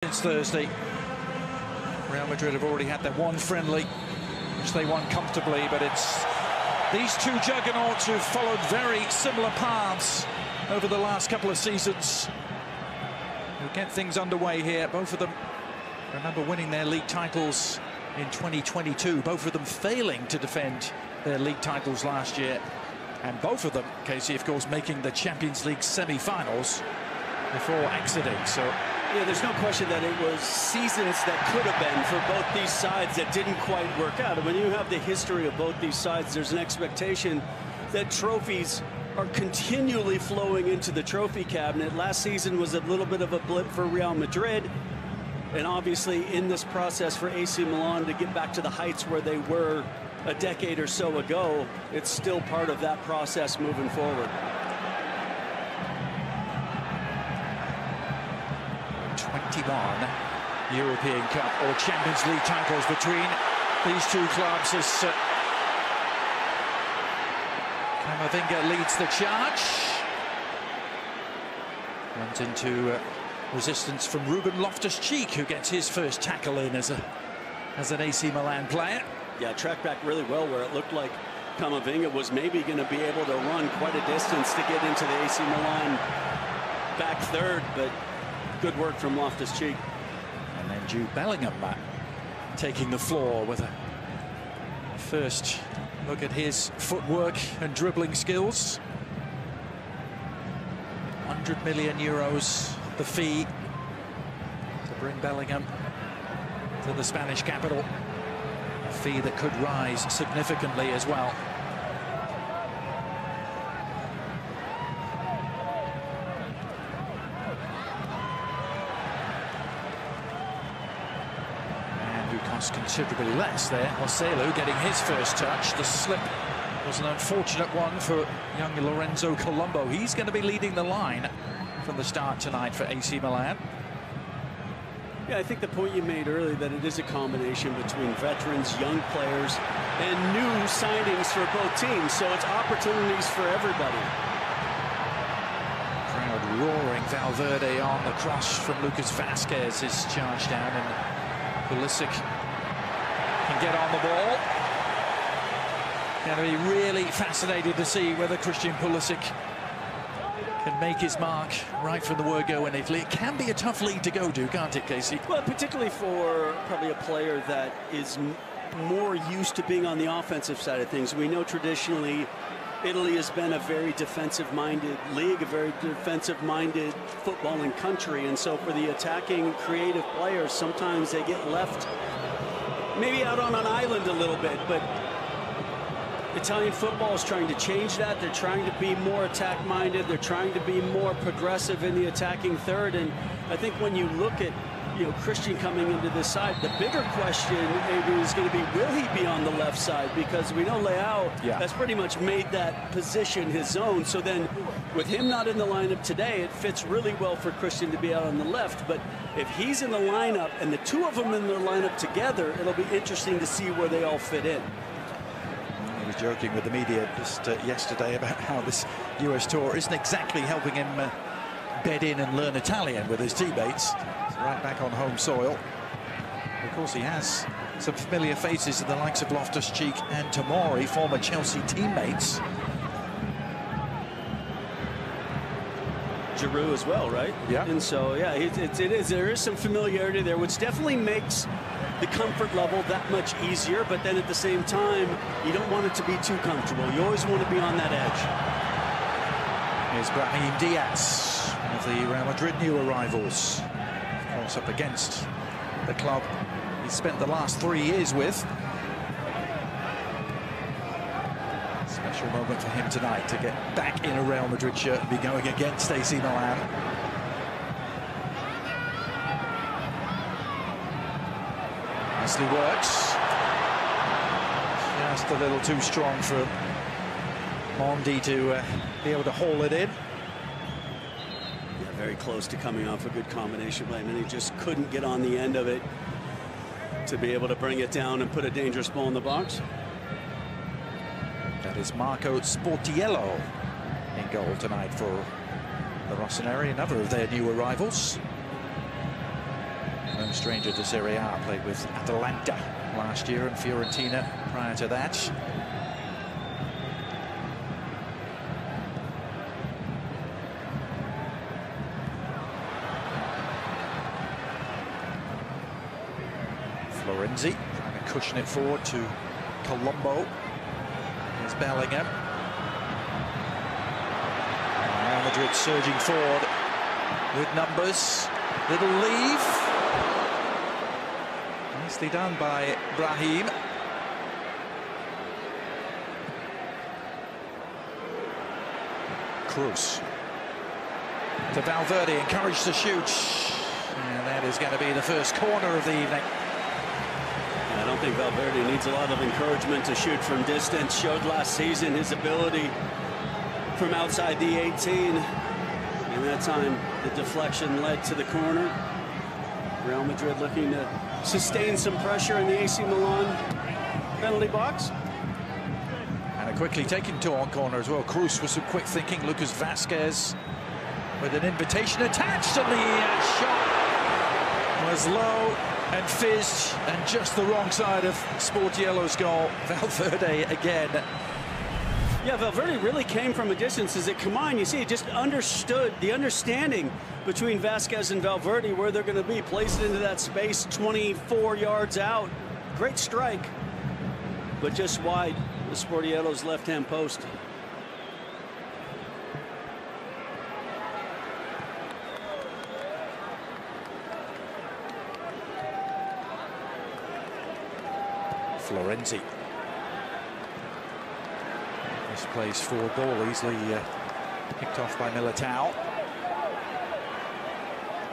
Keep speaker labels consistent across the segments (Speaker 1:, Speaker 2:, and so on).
Speaker 1: Since Thursday, Real Madrid have already had their one friendly, which they won comfortably, but it's these two juggernauts who've followed very similar paths over the last couple of seasons who get things underway here. Both of them, remember, winning their league titles in 2022, both of them failing to defend their league titles last year, and both of them, Casey, of course, making the Champions League semi-finals before exiting. So
Speaker 2: yeah, there's no question that it was seasons that could have been for both these sides that didn't quite work out. And when you have the history of both these sides, there's an expectation that trophies are continually flowing into the trophy cabinet. Last season was a little bit of a blip for Real Madrid, and obviously in this process for AC Milan to get back to the heights where they were a decade or so ago, it's still part of that process moving forward.
Speaker 1: 21 European Cup or Champions League titles between these two clubs as Camavinga leads the charge. Runs into resistance from Ruben Loftus-Cheek, who gets his first tackle in as an AC Milan player.
Speaker 2: Yeah, tracked back really well where it looked like Camavinga was maybe going to be able to run quite a distance to get into the AC Milan back third, but good work from Loftus-Cheek.
Speaker 1: And then Jude Bellingham taking the floor with a first look at his footwork and dribbling skills. 100 million euros the fee to bring Bellingham to the Spanish capital. A fee that could rise significantly as well. Considerably less there. Marcelo getting his first touch. The slip was an unfortunate one for young Lorenzo Colombo. He's going to be leading the line from the start tonight for AC Milan.
Speaker 2: Yeah, I think the point you made earlier that it is a combination between veterans, young players, and new signings for both teams. So it's opportunities for everybody.
Speaker 1: Crowd roaring. Valverde on the cross from Lucas Vazquez is charged down, and Pulisic can get on the ball. Going to be really fascinated to see whether Christian Pulisic can make his mark right from the word go in Italy. It can be a tough league to go to, can't it, Casey?
Speaker 2: Well, particularly for probably a player that is more used to being on the offensive side of things. We know traditionally Italy has been a very defensive-minded league, a very defensive-minded footballing country, and so for the attacking, creative players, sometimes they get left maybe out on an island a little bit, but Italian football is trying to change that. They're trying to be more attack-minded. They're trying to be more progressive in the attacking third, and I think when you look at Christian coming into this side, the bigger question maybe is going to be, will he be on the left side? Because we know Leao has pretty much made that position his own. So then with him not in the lineup today, it fits really well for Christian to be out on the left. But if he's in the lineup and the two of them in the lineup together, it'll be interesting to see where they all fit in.
Speaker 1: He was joking with the media just yesterday about how this US tour isn't exactly helping him bed in and learn Italian with his teammates. Right back on home soil. Of course, he has some familiar faces in the likes of Loftus-Cheek and Tomori, former Chelsea teammates.
Speaker 2: Giroud as well, right?
Speaker 1: Yeah.
Speaker 2: And so, yeah, there is some familiarity there, which definitely makes the comfort level that much easier. But then at the same time, you don't want it to be too comfortable. You always want to be on that edge.
Speaker 1: Here's Brahim Diaz, one of the Real Madrid new arrivals. Of course, up against the club he spent the last 3 years with. Special moment for him tonight to get back in a Real Madrid shirt and be going against AC Milan. Nicely works. Just a little too strong for Mondi to be able to haul it in.
Speaker 2: Very close to coming off a good combination play, and he just couldn't get on the end of it to be able to bring it down and put a dangerous ball in the box.
Speaker 1: That is Marco Sportiello in goal tonight for the Rossoneri, another of their new arrivals. No stranger to Serie A, played with Atalanta last year and Fiorentina prior to that. Florenzi trying to cushion it forward to Colombo. Here's Bellingham. Real Madrid surging forward with numbers. Little leave. Nicely done by Brahim. Cruz to Valverde, encouraged to shoot. And that is going to be the first corner of the evening.
Speaker 2: I don't think Valverde needs a lot of encouragement to shoot from distance. Showed last season his ability from outside the 18. And that time, the deflection led to the corner. Real Madrid looking to sustain some pressure in the AC Milan penalty box.
Speaker 1: And a quickly taken on corner as well. Cruz with some quick thinking. Lucas Vazquez with an invitation attached, and the shot was low and fizzed and just the wrong side of Sportiello's goal. Valverde again.
Speaker 2: Yeah, Valverde really came from a distance. As it come on, you see, he just understood the understanding between Vazquez and Valverde where they're going to be. Placed it into that space 24 yards out. Great strike, but just wide the Sportiello's left-hand post.
Speaker 1: Florenzi. This plays for ball, easily picked off by Militao.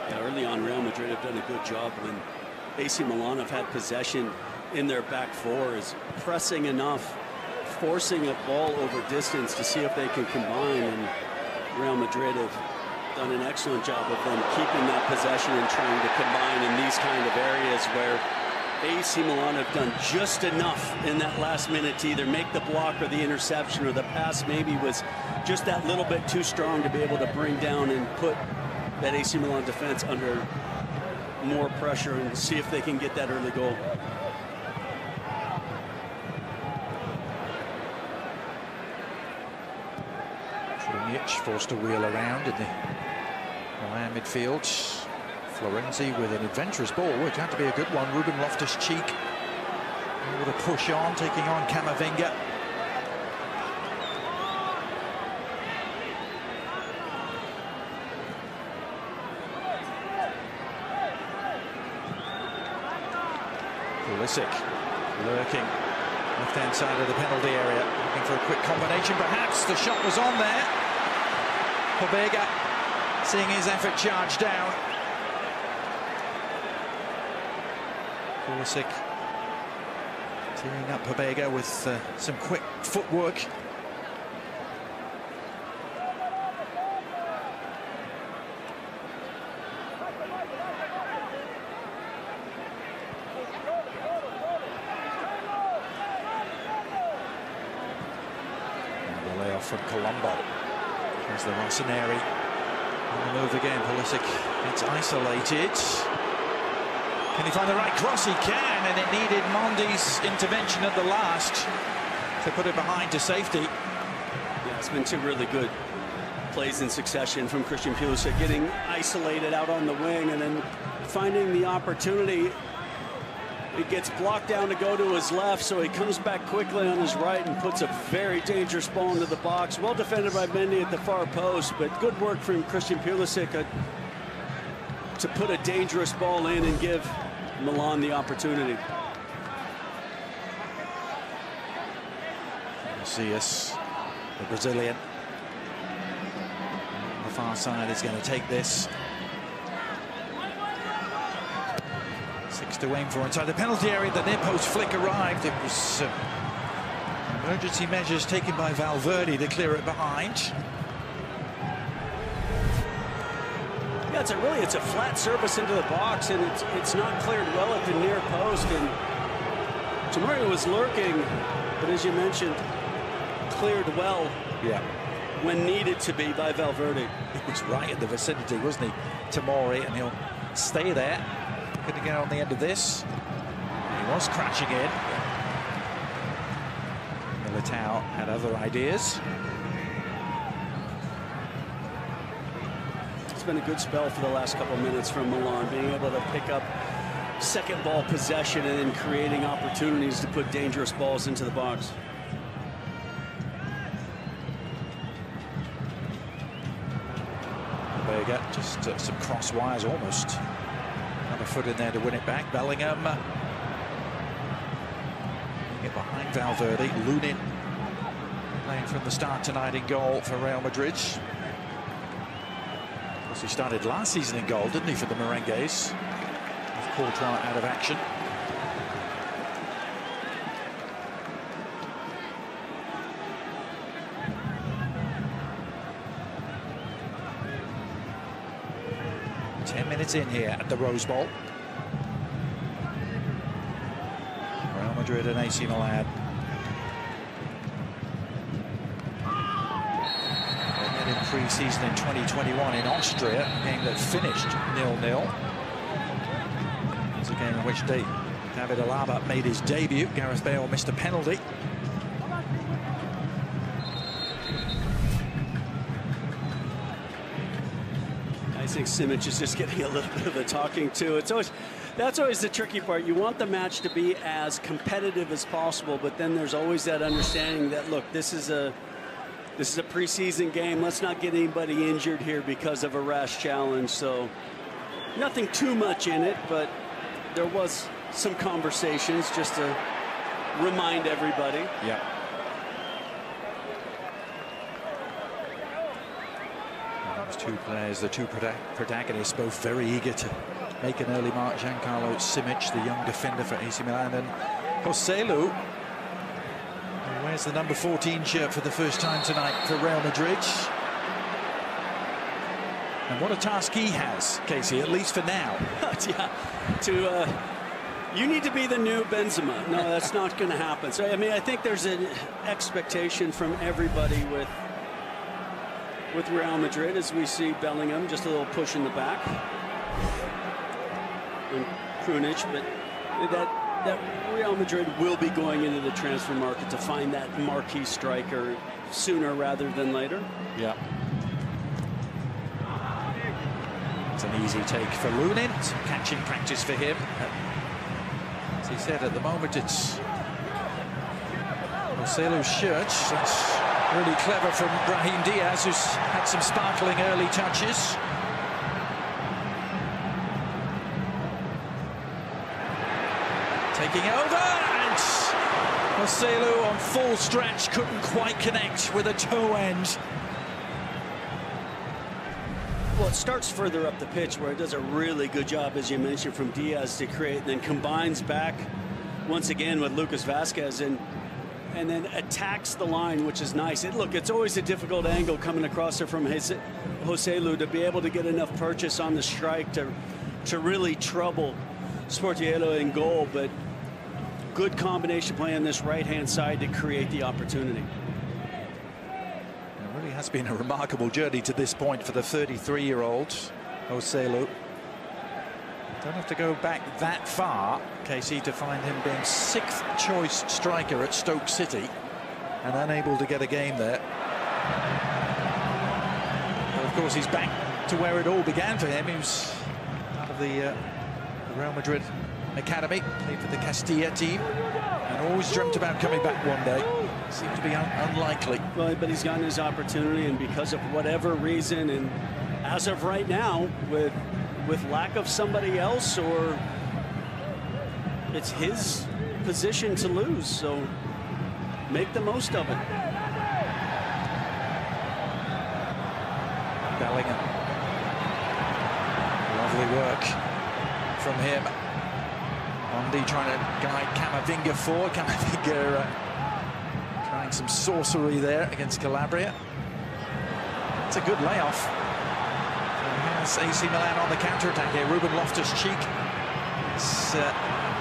Speaker 2: Yeah, early on, Real Madrid have done a good job when AC Milan have had possession in their back four, is pressing enough, forcing a ball over distance to see if they can combine. And Real Madrid have done an excellent job of them keeping that possession and trying to combine in these kind of areas where AC Milan have done just enough in that last minute to either make the block or the interception, or the pass maybe was just that little bit too strong to be able to bring down and put that AC Milan defense under more pressure and see if they can get that early goal.
Speaker 1: Trunic forced to wheel around in the Milan midfield. Florenzi with an adventurous ball, which had to be a good one. Ruben Loftus-Cheek able to push on, taking on Camavinga. Pulisic lurking left-hand side of the penalty area, looking for a quick combination. Perhaps the shot was on there. Pobega seeing his effort charge down. Pulisic tearing up Pobega with some quick footwork. And the layoff from Colombo. There's the Rossoneri on the move again. Pulisic gets isolated. Can he find the right cross? He can, and it needed Mondi's intervention at the last to put it behind to safety.
Speaker 2: Yeah, it's been two really good plays in succession from Christian Pulisic, getting isolated out on the wing and then finding the opportunity. It gets blocked down to go to his left, so he comes back quickly on his right and puts a very dangerous ball into the box. Well defended by Mendy at the far post, but good work from Christian Pulisic to put a dangerous ball in and give Milan the opportunity.
Speaker 1: Macias, the Brazilian, on the far side is going to take this. 6 to aim for inside the penalty area. The near post flick arrived. It was emergency measures taken by Valverde to clear it behind.
Speaker 2: Yeah, it's a flat surface into the box, and it's not cleared well at the near post. And Tomori was lurking, but as you mentioned, cleared well.
Speaker 1: Yeah.
Speaker 2: When needed to be by Valverde.
Speaker 1: He was right in the vicinity, wasn't he, Tomori, and he'll stay there. Looking to get on the end of this. He was crashing in. Militao had other ideas.
Speaker 2: It's been a good spell for the last couple of minutes from Milan, being able to pick up second ball possession and then creating opportunities to put dangerous balls into the box.
Speaker 1: Vega, just some cross wires almost. Another foot in there to win it back. Bellingham. Get behind Valverde. Lunin playing from the start tonight in goal for Real Madrid. Of course, he started last season in goal, didn't he, for the Merengues? With Courtois out of action. In here at the Rose Bowl. Real Madrid and AC Milan. They met in pre-season in 2021 in Austria, a game that finished 0-0. It was a game in which David Alaba made his debut. Gareth Bale missed a penalty.
Speaker 2: I think Simic is just getting a little bit of a talking to. That's always the tricky part. You want the match to be as competitive as possible, but then there's always that understanding that, look, this is a preseason game. Let's not get anybody injured here because of a rash challenge. So nothing too much in it, but there was some conversations just to remind everybody.
Speaker 1: Yeah. Two players, the two protagonists, both very eager to make an early mark. Giancarlo Simic, the young defender for AC Milan, and Joselu, who wears the number 14 shirt for the first time tonight for Real Madrid. And what a task he has, Casey, at least for now.
Speaker 2: Yeah, you need to be the new Benzema. No, that's not going to happen. So, I mean, I think there's an expectation from everybody with Real Madrid, as we see Bellingham just a little push in the back, and Krunic, but that Real Madrid will be going into the transfer market to find that marquee striker sooner rather than later.
Speaker 1: Yeah. It's an easy take for Lunin. Some catching practice for him. As he said, at the moment it's Joselu's shirt. That's really clever from Brahim Diaz, who's had some sparkling early touches. Taking over, and Joselu on full stretch couldn't quite connect with a toe end.
Speaker 2: Well, it starts further up the pitch where it does a really good job, as you mentioned, from Diaz to create, and then combines back once again with Lucas Vazquez and then attacks the line, which is nice. Look, it's always a difficult angle coming across there from Joselu to be able to get enough purchase on the strike to really trouble Sportiello in goal, but good combination play on this right-hand side to create the opportunity.
Speaker 1: It really has been a remarkable journey to this point for the 33-year-old Joselu. Don't have to go back that far, Casey, to find him being 6th choice striker at Stoke City and unable to get a game there. But of course, he's back to where it all began for him. He was out of the Real Madrid academy, played for the Castilla team, and always dreamt about coming back one day. Seems to be unlikely.
Speaker 2: Well, but he's gotten his opportunity, and because of whatever reason, and as of right now, with lack of somebody else, or it's his position to lose, so make the most of it.
Speaker 1: Bellingham. Lovely work from him. Mondi trying to guide Camavinga forward. Camavinga trying some sorcery there against Calabria. It's a good layoff. AC Milan on the counter-attack here. Ruben Loftus-Cheek.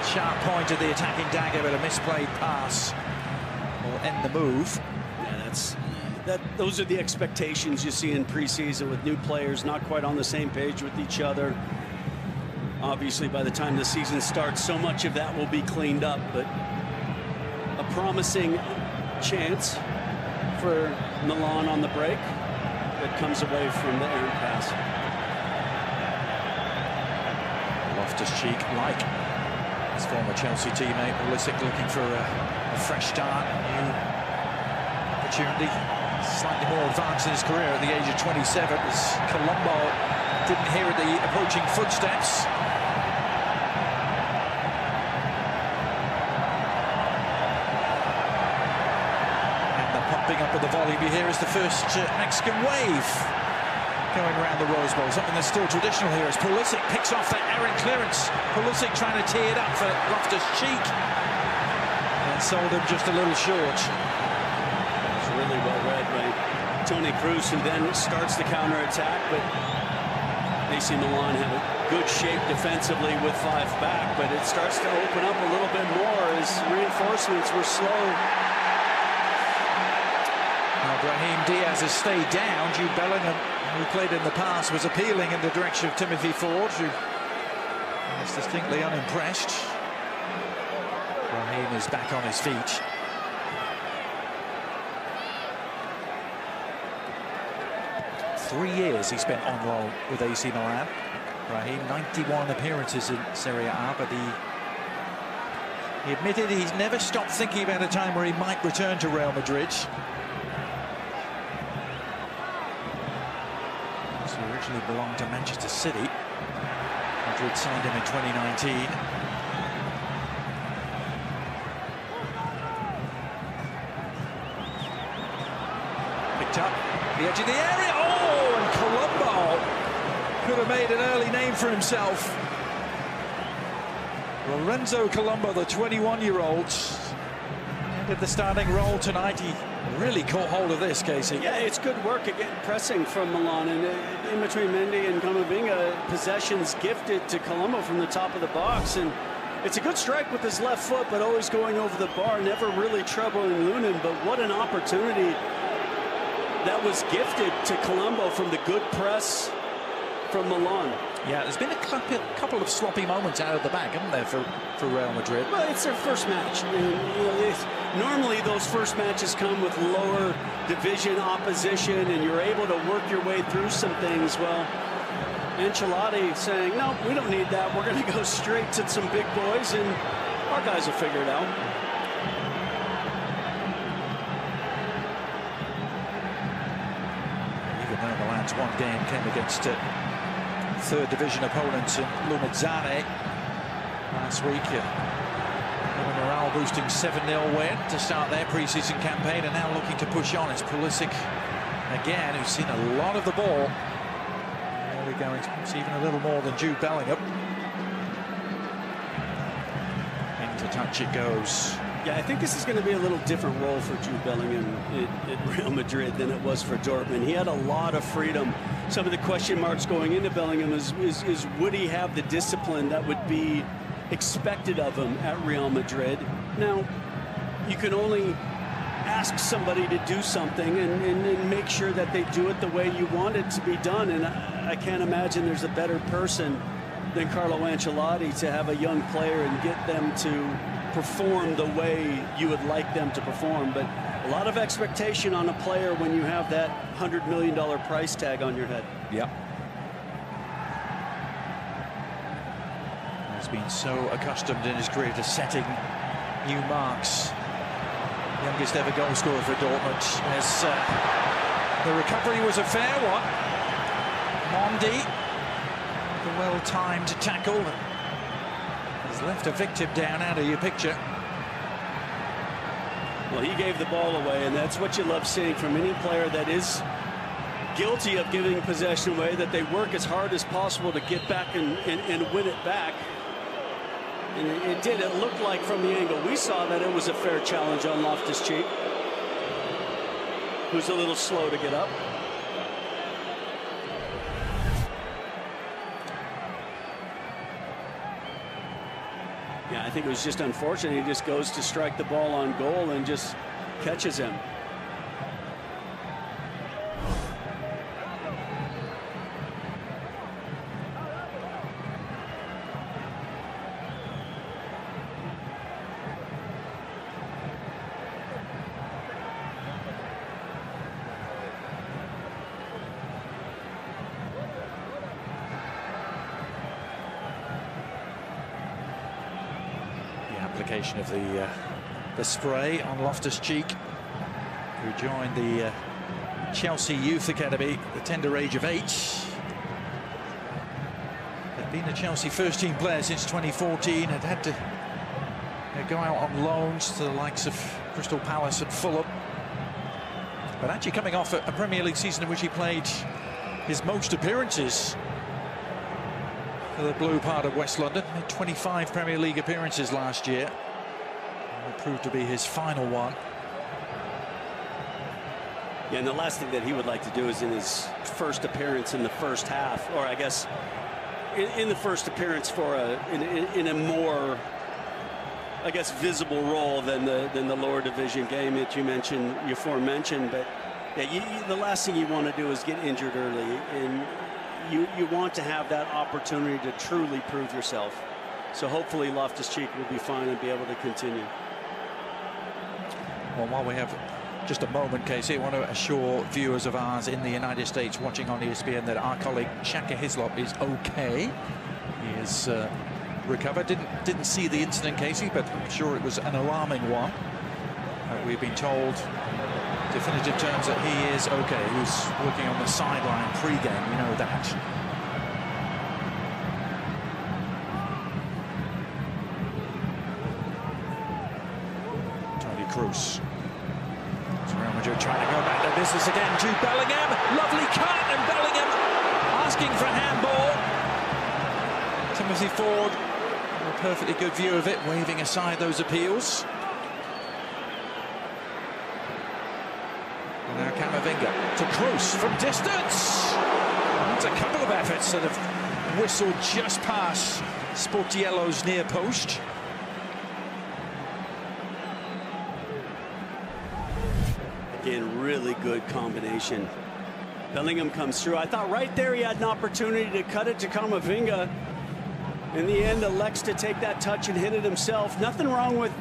Speaker 1: Sharp point of the attacking dagger, but a misplayed pass will end the move.
Speaker 2: Yeah, those are the expectations you see in preseason with new players not quite on the same page with each other. Obviously, by the time the season starts, so much of that will be cleaned up, but a promising chance for Milan on the break that comes away from the errant pass.
Speaker 1: Loftus-Cheek, like his former Chelsea teammate Pulisic, looking for a fresh start, a new opportunity. Slightly more advanced in his career at the age of 27, as Colombo didn't hear the approaching footsteps. And the pumping up of the volume you hear is the first Mexican wave going around the Rose Bowl, something that's still traditional here as Pulisic picks off that errant clearance. Pulisic trying to tee it up for Loftus-Cheek and sold him just a little short.
Speaker 2: It's really well read by Toni Kroos, who then starts the counter-attack, but AC Milan have a good shape defensively with 5 back, but it starts to open up a little bit more as reinforcements were slow.
Speaker 1: Now Brahim Diaz has stayed down. Jude Bellingham, who played in the past, was appealing in the direction of Timothy Ford, who is distinctly unimpressed. Brahim is back on his feet. Three years he spent on loan with AC Milan. Brahim, 91 appearances in Serie A, but he admitted he's never stopped thinking about a time where he might return to Real Madrid. He originally belonged to Manchester City. Madrid signed him in 2019. Picked up the edge of the area. Oh, and Colombo could have made an early name for himself. Lorenzo Colombo, the 21-year-old, ended the starting role tonight. He really caught hold of this, Casey.
Speaker 2: Yeah, it's good work again, pressing from Milan, and in between Mendy and Camavinga, possessions gifted to Colombo from the top of the box, and it's a good strike with his left foot, but always going over the bar, never really troubling Lunin. But what an opportunity that was gifted to Colombo from the good press from Milan.
Speaker 1: Yeah, there's been a couple of sloppy moments out of the back, haven't there, for Real Madrid?
Speaker 2: Well, it's their first match. Normally, those first matches come with lower division opposition, and you're able to work your way through some things. Well, Ancelotti saying, no, we don't need that. We're going to go straight to some big boys, and our guys will figure it out.
Speaker 1: Even though Milan's one game came against third division opponents in Lumezzane last week. A morale boosting 7-0 win to start their pre-season campaign, and now looking to push on. It's Pulisic again, who's seen a lot of the ball. There we go, it's even a little more than Jude Bellingham. Into touch it goes.
Speaker 2: Yeah, I think this is going to be a little different role for Jude Bellingham at Real Madrid than it was for Dortmund. He had a lot of freedom. Some of the question marks going into Bellingham is would he have the discipline that would be expected of him at Real Madrid? Now, you can only ask somebody to do something and make sure that they do it the way you want it to be done. And I can't imagine there's a better person than Carlo Ancelotti to have a young player and get them to perform the way you would like them to perform. But a lot of expectation on a player when you have that $100 million price tag on your head.
Speaker 1: Yep. He's been so accustomed in his career to setting new marks. Youngest ever goal scorer for Dortmund. As the recovery was a fair one. Mondi, the well-timed tackle, has left a victim down out of your picture.
Speaker 2: Well, he gave the ball away, and that's what you love seeing from any player that is guilty of giving possession away, that they work as hard as possible to get back and win it back. And it did. It looked like from the angle we saw that it was a fair challenge on Loftus-Cheek, who's a little slow to get up. Yeah, I think it was just unfortunate. He just goes to strike the ball on goal and just catches him.
Speaker 1: application of the spray on Loftus-Cheek, who joined the Chelsea Youth Academy at the tender age of 8. Had been a Chelsea first-team player since 2014, had to go out on loans to the likes of Crystal Palace and Fulham. But actually coming off a Premier League season in which he played his most appearances for the blue part of West London. Made 25 Premier League appearances last year. And it proved to be his final one.
Speaker 2: Yeah, and the last thing that he would like to do is in his first appearance in the first half, or I guess in the first appearance for in a more, I guess, visible role than the lower division game that you aforementioned. But yeah, the last thing you want to do is get injured early, and you want to have that opportunity to truly prove yourself. So hopefully Loftus-Cheek will be fine and be able to continue.
Speaker 1: Well, while we have just a moment, Casey, I want to assure viewers of ours in the United States watching on ESPN that our colleague Shaka Hislop is okay. He is recovered. Didn't see the incident, Casey, but I'm sure it was an alarming one. We've been told definitive terms that he is okay. He was working on the sideline pre-game, you know that. Tony Kroos. Real Madrid trying to go back to business again to Bellingham. Lovely cut, and Bellingham asking for handball. Timothy Ford, a perfectly good view of it, waving aside those appeals. And now Camavinga to Kroos from distance. That's a couple of efforts that have whistled just past Sportiello's near post.
Speaker 2: Again, really good combination. Bellingham comes through. I thought right there he had an opportunity to cut it to Camavinga. In the end, elects to take that touch and hit it himself. Nothing wrong with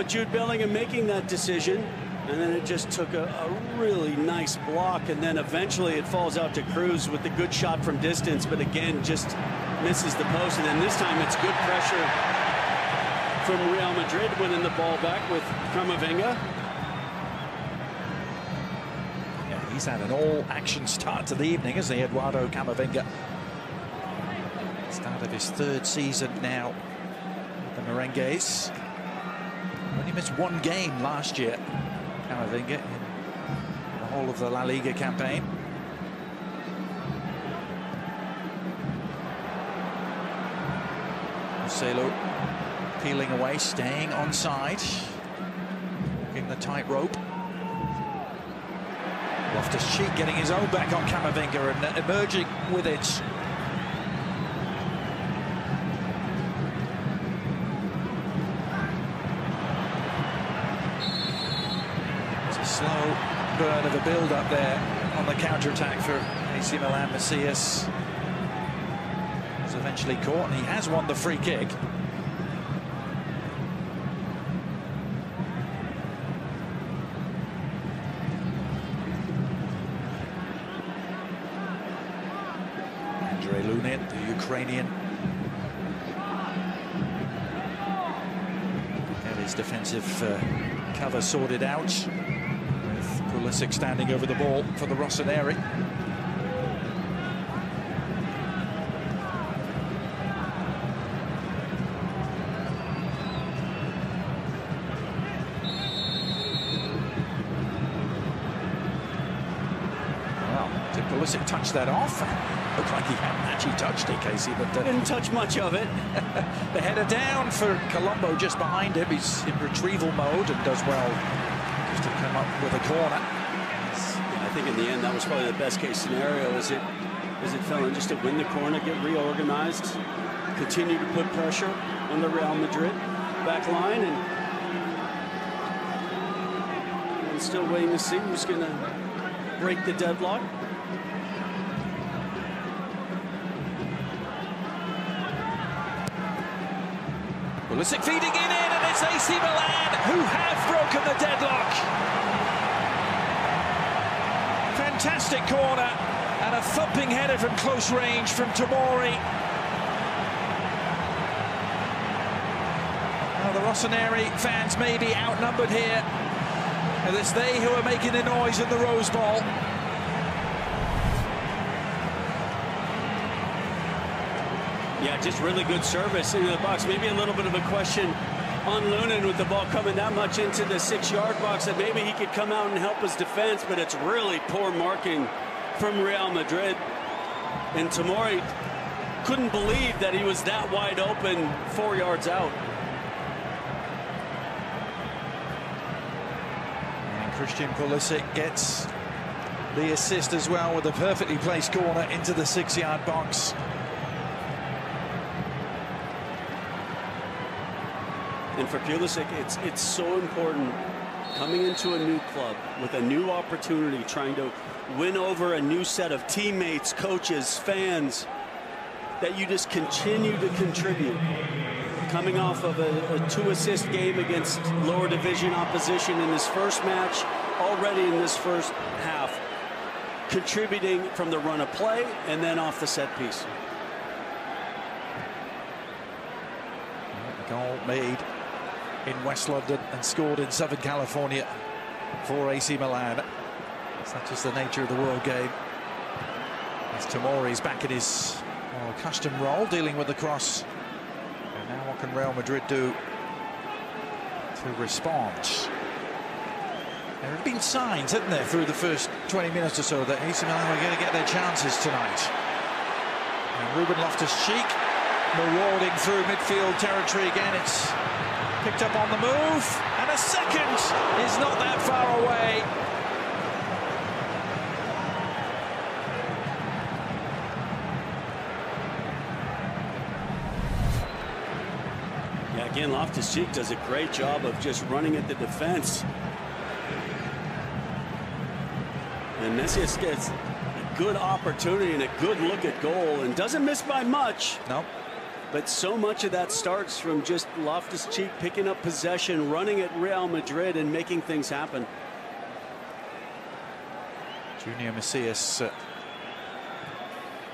Speaker 2: Jude Bellingham making that decision. And then it just took a really nice block. And then eventually it falls out to Kroos with the good shot from distance. But again, just misses the post. And then this time it's good pressure from Real Madrid, winning the ball back with Camavinga.
Speaker 1: He's had an all-action start to the evening, hasn't he, Eduardo Camavinga? Start of his third season now with the Merengues. Only missed one game last year, Camavinga, in the whole of the La Liga campaign. Marcelo peeling away, staying onside, walking the tightrope. Loftus-Cheek getting his own back on Camavinga and emerging with it. It's a slow burn of a build-up there on the counter-attack for AC Milan. Macias was eventually caught, and he has won the free kick. The Ukrainian, get his defensive cover sorted out, with Pulisic standing over the ball for the Rossoneri. Well, did Pulisic touch that off? Looked like he hadn't actually touched it, Casey, but
Speaker 2: didn't touch much of it.
Speaker 1: The header down for Colombo just behind him. He's in retrieval mode and does well just to come up with a corner.
Speaker 2: Yeah, I think in the end that was probably the best case scenario. As it fell in, just to win the corner, get reorganized, continue to put pressure on the Real Madrid back line, and still waiting to see who's going to break the deadlock.
Speaker 1: Pulisic feeding it in, and it's AC Milan who have broken the deadlock. Fantastic corner and a thumping header from close range from Tomori. Rossoneri fans may be outnumbered here, and it's they who are making the noise in the Rose Bowl.
Speaker 2: Yeah, just really good service into the box. Maybe a little bit of a question on Lunin with the ball coming that much into the 6-yard box that maybe he could come out and help his defense, but it's really poor marking from Real Madrid. And Tomori couldn't believe that he was that wide open 4 yards out.
Speaker 1: And Christian Pulisic gets the assist as well with a perfectly placed corner into the 6-yard box.
Speaker 2: And for Pulisic, it's so important coming into a new club with a new opportunity, trying to win over a new set of teammates, coaches, fans, that you just continue to contribute. Coming off of a 2-assist game against lower division opposition in his first match, already in this first half, contributing from the run of play and then off the set piece.
Speaker 1: Goal made in West London and scored in Southern California for AC Milan. It's not just the nature of the world game. As Tomori's back in his custom role, dealing with the cross. And now what can Real Madrid do to respond? There have been signs, haven't there, through the first 20 minutes or so that AC Milan are going to get their chances tonight. And Ruben Loftus-Cheek marauding through midfield territory again. It's picked up on the move, and a second is not that far away.
Speaker 2: Yeah, again, Loftus-Cheek does a great job of just running at the defense. And Messias gets a good opportunity and a good look at goal and doesn't miss by much.
Speaker 1: Nope.
Speaker 2: But so much of that starts from just Loftus-Cheek picking up possession, running at Real Madrid and making things happen.
Speaker 1: Junior Messias,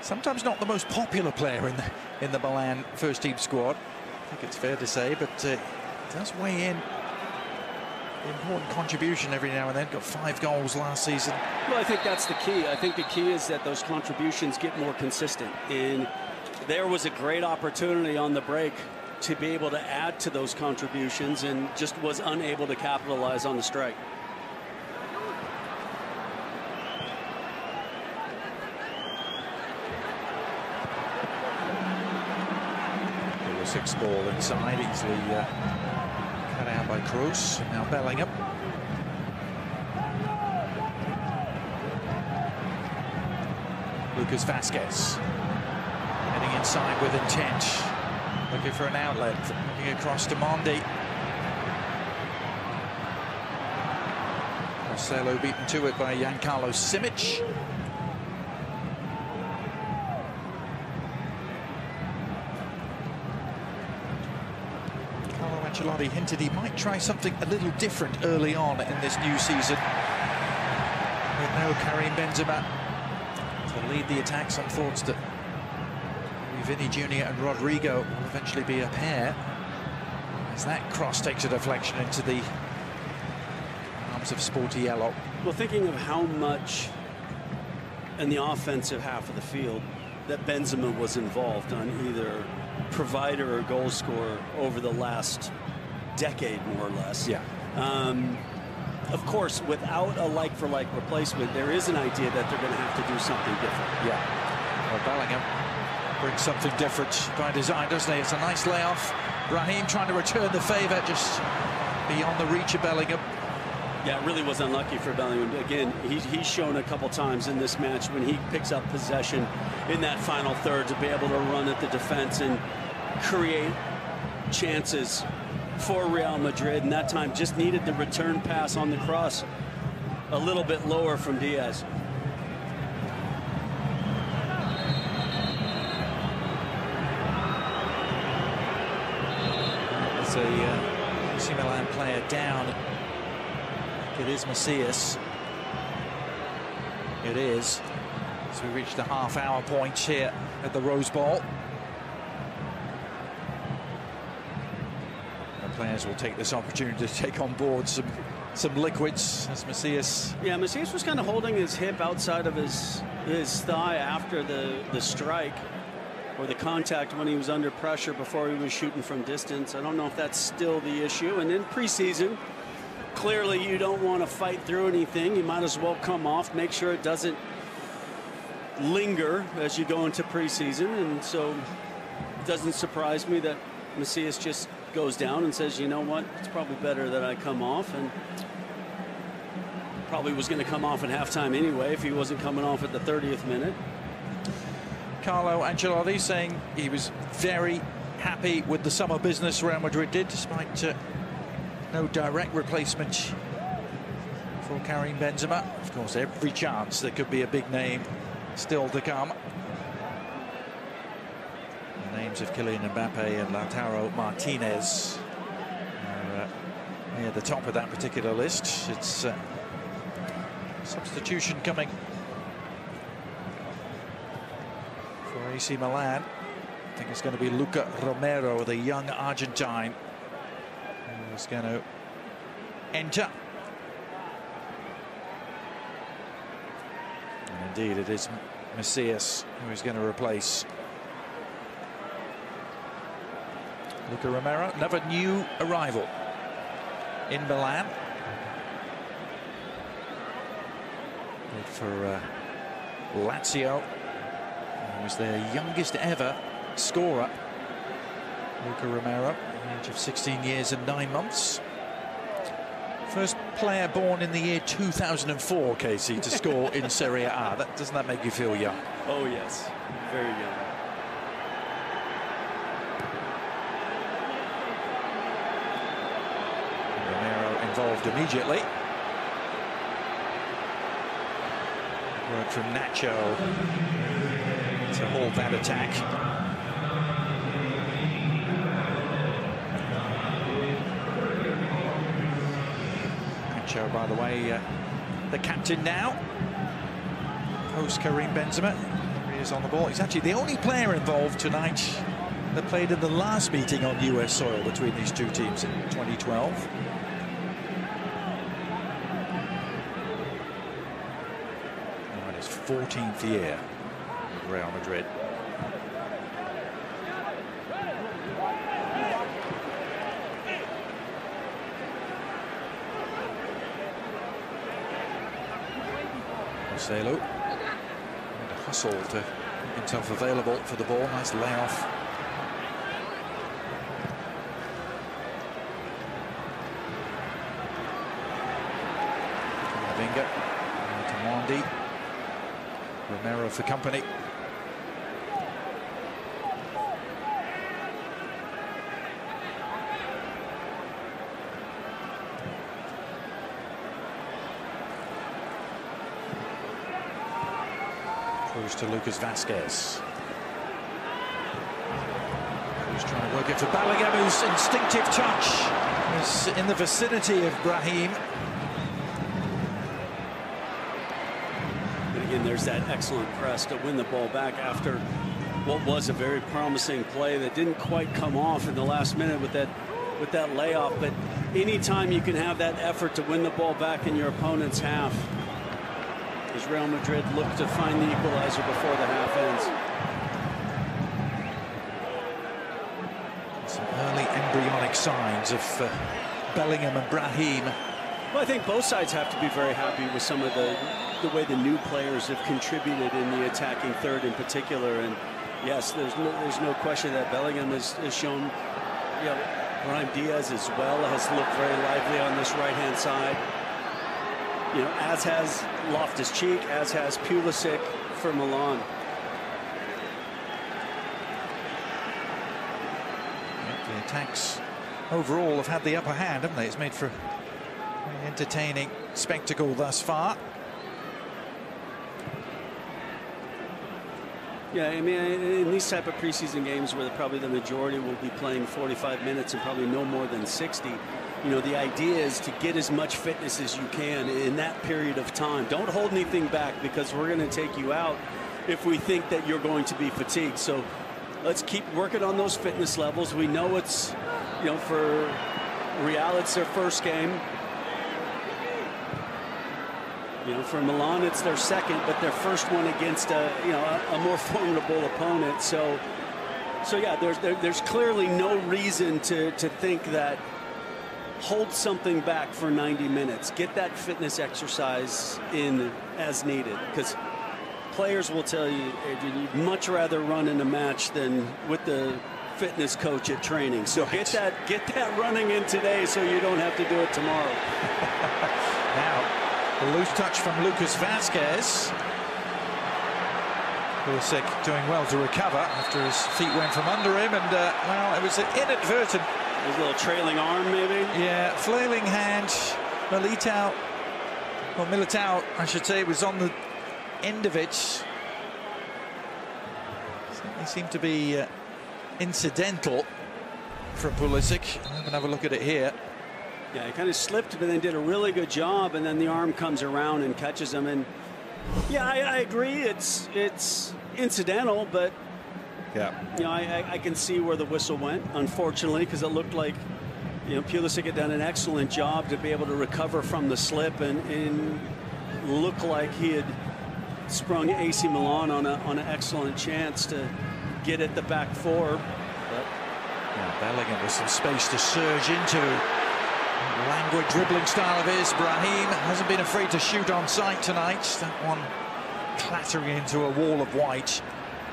Speaker 1: sometimes not the most popular player in the Milan first team squad. I think it's fair to say, but does weigh in. Important contribution every now and then. Got 5 goals last season.
Speaker 2: Well, I think that's the key. I think the key is that those contributions get more consistent. And there was a great opportunity on the break to be able to add to those contributions and just was unable to capitalize on the strike.
Speaker 1: Pulisic ball inside, easily cut out by Kroos. Now Bellingham. Lucas Vazquez. Heading inside with intent. Looking for an outlet. Looking across to Mondi. Marcelo beaten to it by Giancarlo Simic. Carlo Ancelotti hinted he might try something a little different early on in this new season. With no Karim Benzema to lead the attack. Some thoughts that Vinny Jr. and Rodrigo will eventually be a pair, as that cross takes a deflection into the arms of Sportiello.
Speaker 2: Well, thinking of how much in the offensive half of the field that Benzema was involved on, either provider or goal scorer over the last decade, more or less.
Speaker 1: Yeah.
Speaker 2: Of course, without a like-for-like replacement, there is an idea that they're going to have to do something different.
Speaker 1: Yeah. Well, Bellingham brings something different by design, doesn't he? It's a nice layoff. Raheem trying to return the favour, just beyond the reach of Bellingham.
Speaker 2: Yeah, it really was unlucky for Bellingham. Again, he's shown a couple times in this match when he picks up possession in that final third to be able to run at the defense and create chances for Real Madrid, and that time just needed the return pass on the cross a little bit lower from Diaz.
Speaker 1: It's a AC Milan player down. It is Macias. It is. So we reach the half-hour point here at the Rose Bowl. players will take this opportunity to take on board some liquids as Macias.
Speaker 2: Yeah, Macias was kind of holding his hip outside of his thigh after the strike or the contact when he was under pressure before he was shooting from distance. I don't know if that's still the issue. And in preseason, clearly you don't want to fight through anything. You might as well come off, make sure it doesn't linger as you go into preseason. And so it doesn't surprise me that Macias just goes down and says, you know what, it's probably better that I come off. And probably was going to come off at halftime anyway if he wasn't coming off at the 30th minute.
Speaker 1: Carlo Ancelotti saying he was very happy with the summer business Real Madrid did, despite no direct replacement for Karim Benzema. Of course, every chance there could be a big name still to come. The names of Kylian Mbappe and Lautaro Martinez are near the top of that particular list. It's substitution coming for AC Milan. I think it's going to be Luca Romero, the young Argentine, who is going to enter. And indeed, it is Macias who is going to replace Luca Romero. Another new arrival in Milan. Played for Lazio. He was their youngest ever scorer, Luca Romero, at the age of 16 years and 9 months. First player born in the year 2004, Casey, to score in Serie A. Doesn't that make you feel young?
Speaker 2: Oh, yes. Very young.
Speaker 1: Romero involved immediately. Work from Nacho to hold that attack. Nacho, by the way, the captain now, post Karim Benzema. He is on the ball. He's actually the only player involved tonight that played in the last meeting on US soil between these two teams in 2012. Now in his 14th year with Real Madrid. Marcelo and a hustle to make himself available for the ball. Nice layoff. Vinga to Mondi. Romero for company. Cruz to Lucas Vazquez. Cruz trying to work it for Bellingham, whose instinctive touch is in the vicinity of Brahim.
Speaker 2: And again, there's that excellent press to win the ball back after what was a very promising play that didn't quite come off in the last minute with that layoff. But anytime you can have that effort to win the ball back in your opponent's half, as Real Madrid look to find the equalizer before the half ends.
Speaker 1: Some early embryonic signs of Bellingham and Brahim.
Speaker 2: Well, I think both sides have to be very happy with some of the way the new players have contributed in the attacking third in particular. And yes, there's no question that Bellingham has shown, you know, Brahim Diaz as well has looked very lively on this right-hand side. You know, as has Loftus-Cheek, as has Pulisic for Milan.
Speaker 1: The attacks overall have had the upper hand, haven't they? It's made for a very entertaining spectacle thus far.
Speaker 2: Yeah, I mean, in these type of preseason games where probably the majority will be playing 45 minutes and probably no more than 60, you know, the idea is to get as much fitness as you can in that period of time. Don't hold anything back, because we're going to take you out if we think that you're going to be fatigued. So let's keep working on those fitness levels. We know it's, you know, for Real, it's their first game. You know, for Milan, it's their second, but their first one against a more formidable opponent. So yeah, there's clearly no reason to think that hold something back for 90 minutes. Get that fitness exercise in as needed, because players will tell you, Adrian, you'd much rather run in a match than with the fitness coach at training. So get that running in today so you don't have to do it tomorrow.
Speaker 1: Now, a loose touch from Lucas Vazquez. Pulisic doing well to recover after his feet went from under him, and well, it was an inadvertent.
Speaker 2: His little trailing arm, maybe? Yeah,
Speaker 1: flailing hand. Militao, I should say, was on the end of it. It seemed to be incidental from Pulisic. I'm going to have a look at it here.
Speaker 2: Yeah, he kind of slipped, but then did a really good job, and then the arm comes around and catches him. And yeah, I agree. It's incidental, but
Speaker 1: yeah,
Speaker 2: you know, I can see where the whistle went, unfortunately, because it looked like, you know, Pulisic had done an excellent job to be able to recover from the slip and look like he had sprung AC Milan on an excellent chance to get at the back four. But
Speaker 1: yeah, Bellingham with some space to surge into. Languid dribbling style of his. Brahim hasn't been afraid to shoot on sight tonight. That one clattering into a wall of white.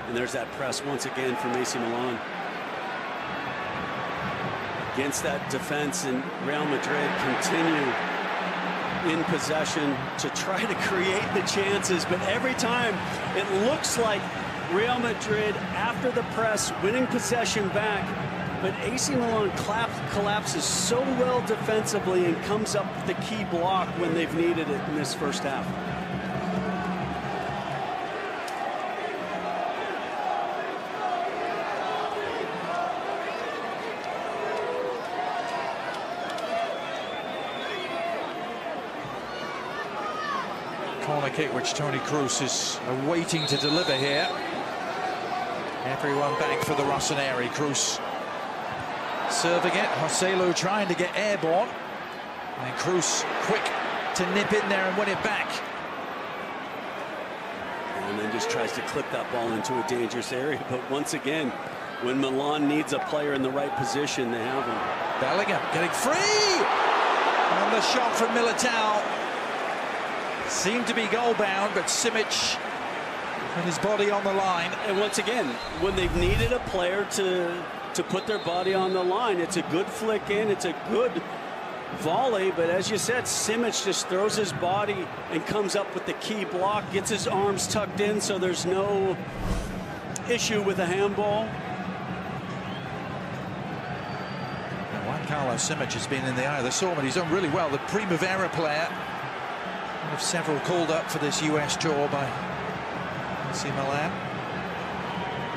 Speaker 2: And there's that press once again from AC Milan against that defense, and Real Madrid continue in possession to try to create the chances, but every time it looks like Real Madrid, after the press, winning possession back, but AC Milan collapses so well defensively and comes up with the key block when they've needed it in this first half.
Speaker 1: Corner kick which Toni Kroos is waiting to deliver here. Everyone back for the Rossoneri. Kroos serving it. Joselu trying to get airborne. And Kroos quick to nip in there and win it back.
Speaker 2: And then just tries to clip that ball into a dangerous area. But once again, when Milan needs a player in the right position, they have him.
Speaker 1: Bellingham getting free! And the shot from Militao seemed to be goal bound, but Simic and his body on the line.
Speaker 2: And once again, when they've needed a player to put their body on the line, it's a good flick in, it's a good volley, but as you said, Simic just throws his body and comes up with the key block, gets his arms tucked in so there's no issue with the handball.
Speaker 1: Juan Carlos Simic has been in the eye of the storm, and he's done really well. The Primavera player, one of several called up for this US tour by AC Milan.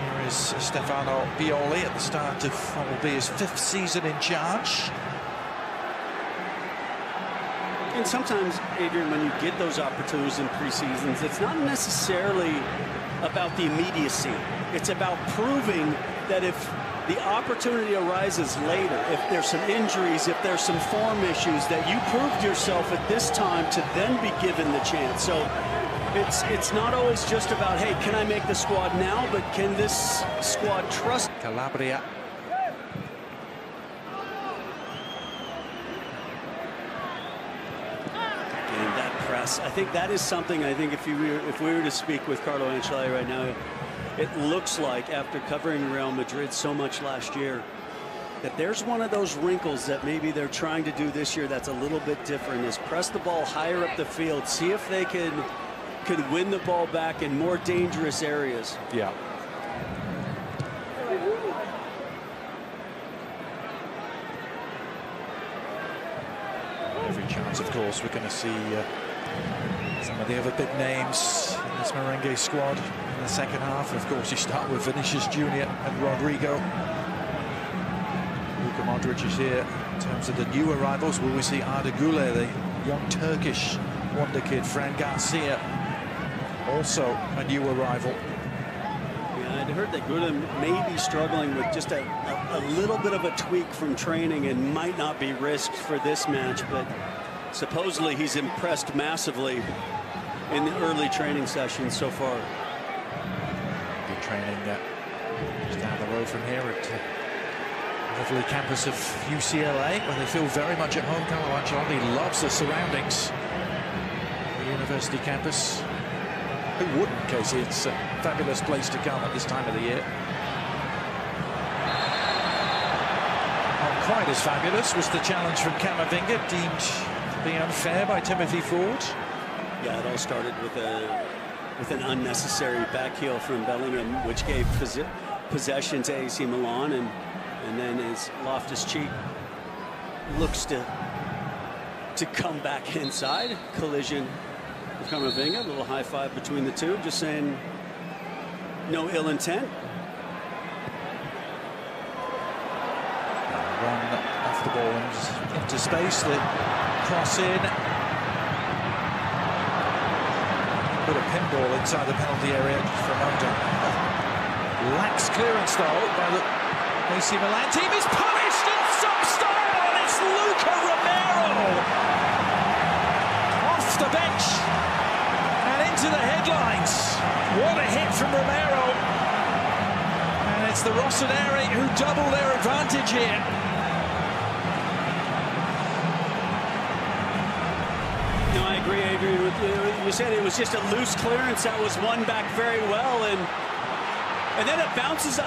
Speaker 1: Here is Stefano Pioli at the start of what will be his 5th season in charge.
Speaker 2: And sometimes, Adrian, when you get those opportunities in pre-seasons, it's not necessarily about the immediacy. It's about proving that if the opportunity arises later, if there's some injuries, if there's some form issues, that you proved yourself at this time to then be given the chance. So it's not always just about, hey, can I make the squad now, but can this squad trust?
Speaker 1: Calabria.
Speaker 2: And that press, I think that is something, I think if we were to speak with Carlo Ancelotti right now, it looks like, after covering Real Madrid so much last year, that there's one of those wrinkles that maybe they're trying to do this year that's a little bit different, is press the ball higher up the field, see if they could win the ball back in more dangerous areas.
Speaker 1: Yeah. Every chance, of course, we're going to see some of the other big names in this Merengue squad in the second half. Of course, you start with Vinicius Jr. and Rodrigo. Luka Modric is here. In terms of the new arrivals, will we see Arda Güler, the young Turkish wonder kid? Fran Garcia, also a new arrival.
Speaker 2: Yeah, I'd heard that Grudem may be struggling with just a little bit of a tweak from training and might not be risked for this match, but supposedly he's impressed massively in the early training sessions so far.
Speaker 1: Good training just down the road from here at lovely campus of UCLA, where they feel very much at home. Carlo Ancelotti loves the surroundings. The university campus. Who wouldn't, Casey? It's a fabulous place to come at this time of the year. Not quite as fabulous was the challenge from Camavinga, deemed to be unfair by Timothy Ford.
Speaker 2: Yeah, it all started with an unnecessary back heel from Bellingham, which gave possession to AC Milan, and then as Loftus-Cheek looks to come back inside, collision with Camavinga, a little high five between the two, just saying no ill intent.
Speaker 1: Run off the ball into space, the cross in. Bit of pinball inside the penalty area for a moment. Lax clearance though by the AC Milan team is punished in some style, and it's Luca Romero off the bench and into the headlines. What a hit from Romero, and it's the Rossoneri who double their advantage here.
Speaker 2: No, I agree, Adrian, with you. You said it was just a loose clearance that was won back very well, and then it bounces.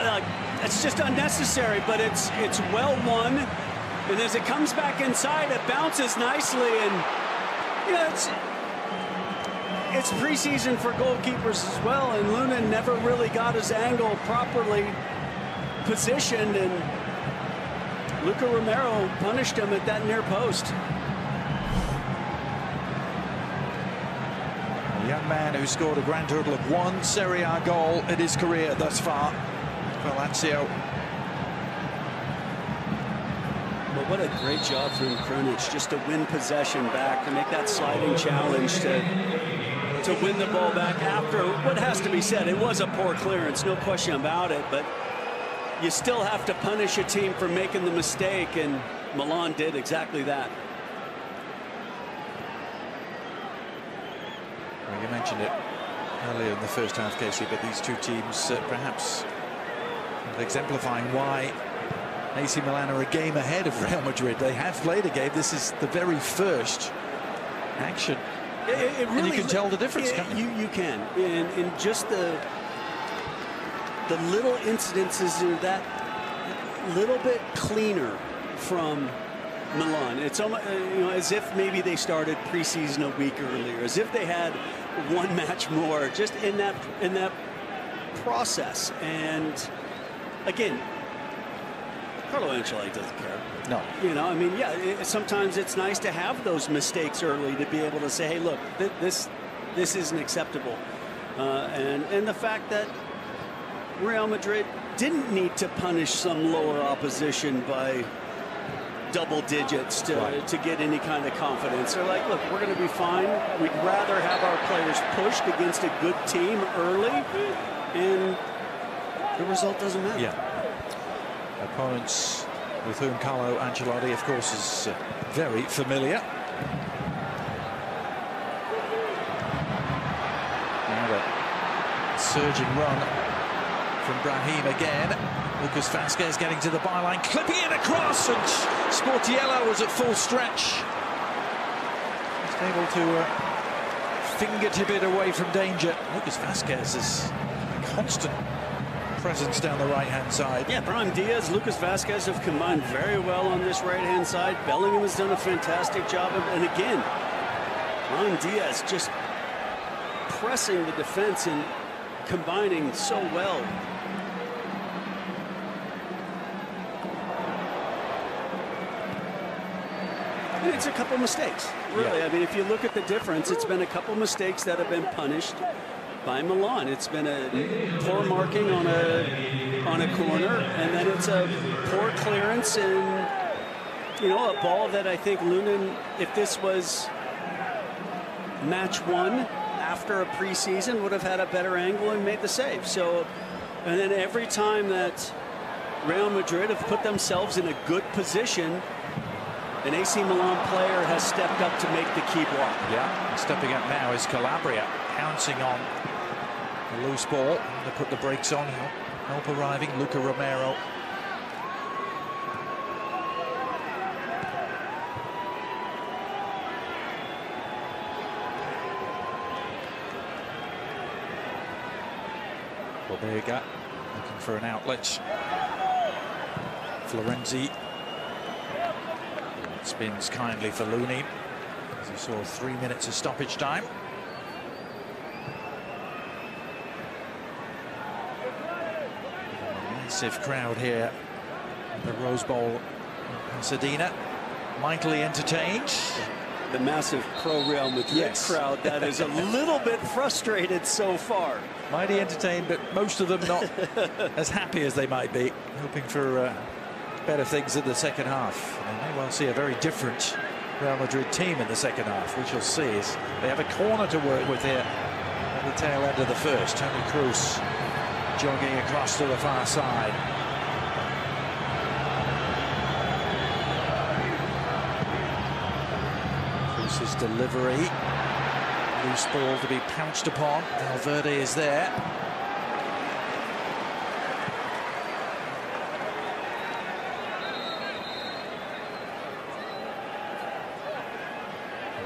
Speaker 2: It's just unnecessary, but it's well won. And as it comes back inside, it bounces nicely, and it's preseason for goalkeepers as well. And Luna never really got his angle properly positioned, and Luca Romero punished him at that near post.
Speaker 1: A young man who scored a grand total of 1 Serie A goal in his career thus far for Lazio.
Speaker 2: But what a great job from Krunic, just to win possession back, to make that sliding challenge, to win the ball back after what has to be said. It was a poor clearance, no question about it, but you still have to punish a team for making the mistake, and Milan did exactly that.
Speaker 1: Well, you mentioned it earlier in the first half, Casey, but these two teams perhaps exemplifying why AC Milan are a game ahead of Real Madrid. They have played a game. This is the very first action. It really, and you can tell the difference, can't you?
Speaker 2: You can. And just the little incidences are that little bit cleaner from Milan. It's almost, as if maybe they started preseason a week earlier, as if they had one match more, just in that process. And again, Carlo Ancelotti doesn't care.
Speaker 1: No.
Speaker 2: I mean, yeah, sometimes it's nice to have those mistakes early to be able to say, hey, look, this isn't acceptable. And the fact that Real Madrid didn't need to punish some lower opposition by double digits to get any kind of confidence. They're like, look, we're going to be fine. We'd rather have our players pushed against a good team early, and the result doesn't matter.
Speaker 1: Yeah. Opponents with whom Carlo Ancelotti, of course, is very familiar. Now the surging run from Brahim again. Lucas Vazquez getting to the byline, clipping it across, and Sportiello was at full stretch. He's able to fingertip it away from danger. Lucas Vazquez is a constant presence down the right-hand side.
Speaker 2: Yeah, Brahim Diaz, Lucas Vazquez have combined very well on this right-hand side. Bellingham has done a fantastic job. And again, Brahim Diaz just pressing the defense and combining so well. And it's a couple mistakes, really. Yeah. I mean, if you look at the difference, it's been a couple mistakes that have been punished by Milan. It's been a poor marking on a corner, and then it's a poor clearance, and a ball that I think Lunin, if this was match one after a preseason, would have had a better angle and made the save. So And then every time that Real Madrid have put themselves in a good position, an AC Milan player has stepped up to make the key block.
Speaker 1: Yeah, and stepping up now is Calabria, pouncing on the loose ball to put the brakes on. Help arriving, Luca Romero. Bobega looking for an outlet. Florenzi spins kindly for Looney as he saw 3 minutes of stoppage time. Massive crowd here at the Rose Bowl in Pasadena. Mightily entertained.
Speaker 2: The massive pro-Real Madrid crowd that is a little bit frustrated so far.
Speaker 1: Mighty entertained, but most of them not as happy as they might be, hoping for better things in the second half. They may well see a very different Real Madrid team in the second half. We shall see as they have a corner to work with here at the tail end of the first. Toni Kroos jogging across to the far side. Kroos's delivery. Loose ball to be pounced upon. Valverde is there.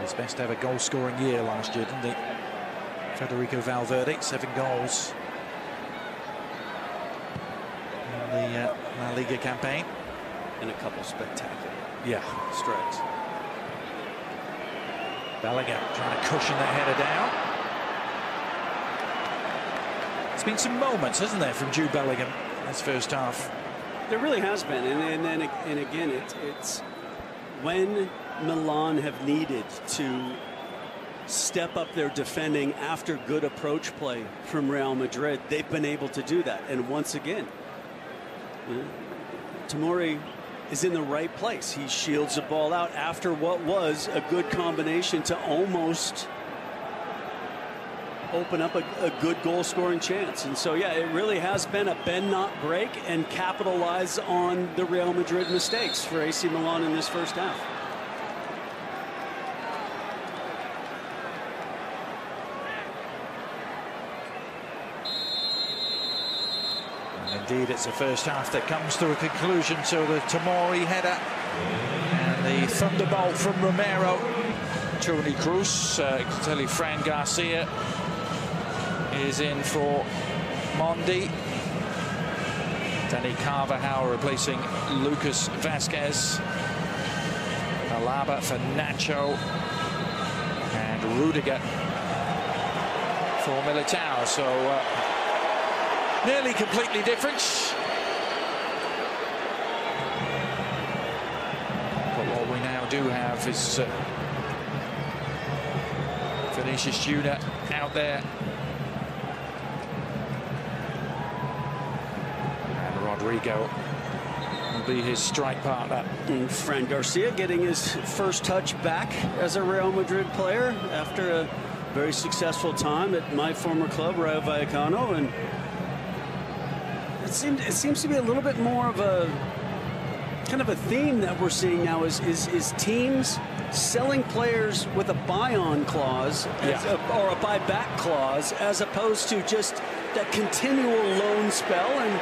Speaker 1: His best ever goal-scoring year last year, didn't he? Federico Valverde, 7 goals in the La Liga campaign.
Speaker 2: And a couple spectacular
Speaker 1: strikes. Bellingham trying to cushion the header down. There's been some moments, hasn't there, from Jude Bellingham this first half?
Speaker 2: There really has been, and again, it's when Milan have needed to step up their defending after good approach play from Real Madrid, they've been able to do that. And once again, Tomori is in the right place. He shields the ball out after what was a good combination to almost open up a good goal-scoring chance. And so, yeah, it really has been a bend not break and capitalize on the Real Madrid mistakes for AC Milan in this first half.
Speaker 1: Indeed, it's the first half that comes to a conclusion. So the Tomori header and the thunderbolt from Romero. Toni Kroos, I can tell you Fran Garcia is in for Mondi. Danny Carvajal replacing Lucas Vasquez. Alaba for Nacho. And Rudiger for Militao. So nearly completely different. But what we now do have is Vinicius Junior out there. And Rodrigo will be his strike partner.
Speaker 2: And Fran Garcia getting his first touch back as a Real Madrid player after a very successful time at my former club, Rayo Vallecano. And it seems to be a little bit more of a kind of a theme that we're seeing now is teams selling players with a buy-on clause or a buy-back clause as opposed to just that continual loan spell. And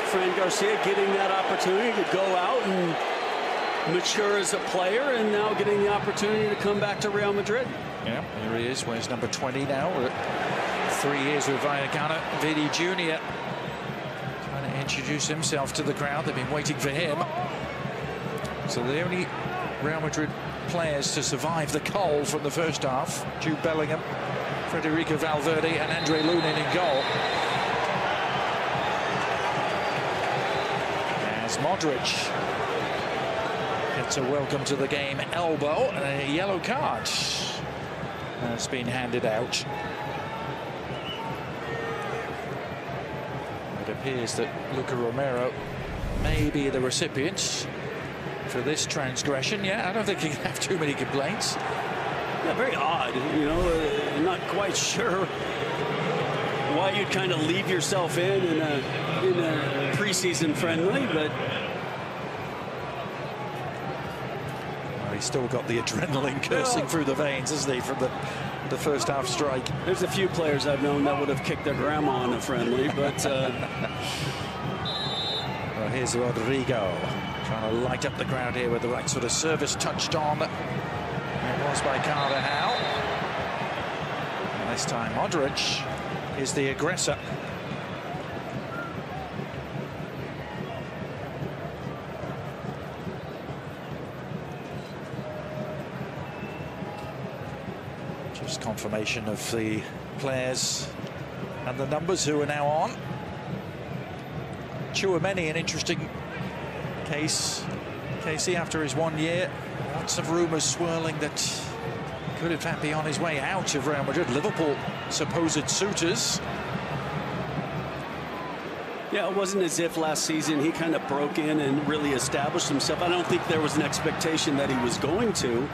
Speaker 2: Fran Garcia getting that opportunity to go out and mature as a player and now getting the opportunity to come back to Real Madrid.
Speaker 1: Yeah, here he is. Wears number 20 now. 3 years with Vallecano. Vidi Junior introduce himself to the crowd. They've been waiting for him. So the only Real Madrid players to survive the cold from the first half: Jude Bellingham, Federico Valverde and Andre Lunin in goal. As Modric gets a welcome to the game elbow, and a yellow card has been handed out. It appears that Luca Romero may be the recipient for this transgression. Yeah, I don't think he can have too many complaints.
Speaker 2: Yeah, very odd. You know, I'm not quite sure why why you'd kind of leave yourself in a preseason friendly, but
Speaker 1: well, he's still got the adrenaline coursing through the veins, hasn't he, from the first half strike.
Speaker 2: There's a few players I've known that would have kicked their grandma in a friendly, but
Speaker 1: well, here's Rodrigo trying to light up the crowd here with the right sort of service touched on. It was by Carvajal. And this time Modric is the aggressor. Just confirmation of the players and the numbers who are now on. Tchouaméni, an interesting case. Casey, after his 1 year, lots of rumours swirling that could in fact be on his way out of Real Madrid. Liverpool supposed suitors.
Speaker 2: yeah, it wasn't as if last season he kind of broke in and really established himself. I don't think there was an expectation that he was going to,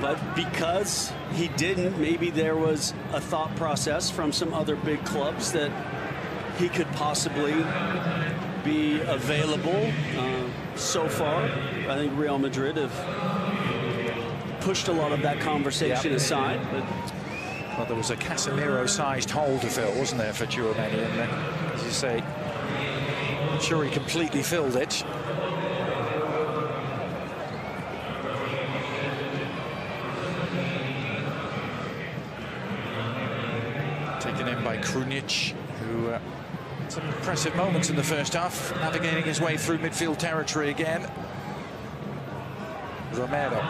Speaker 2: but because he didn't, maybe there was a thought process from some other big clubs that he could possibly be available. So far, I think Real Madrid have pushed a lot of that conversation aside. But
Speaker 1: well, there was a Casemiro-sized hole to fill, wasn't there, for Tchouaméni? And then, as you say, I'm sure he completely filled it. Taken in by Krunic, who had some impressive moments in the first half, navigating his way through midfield territory again. Romero.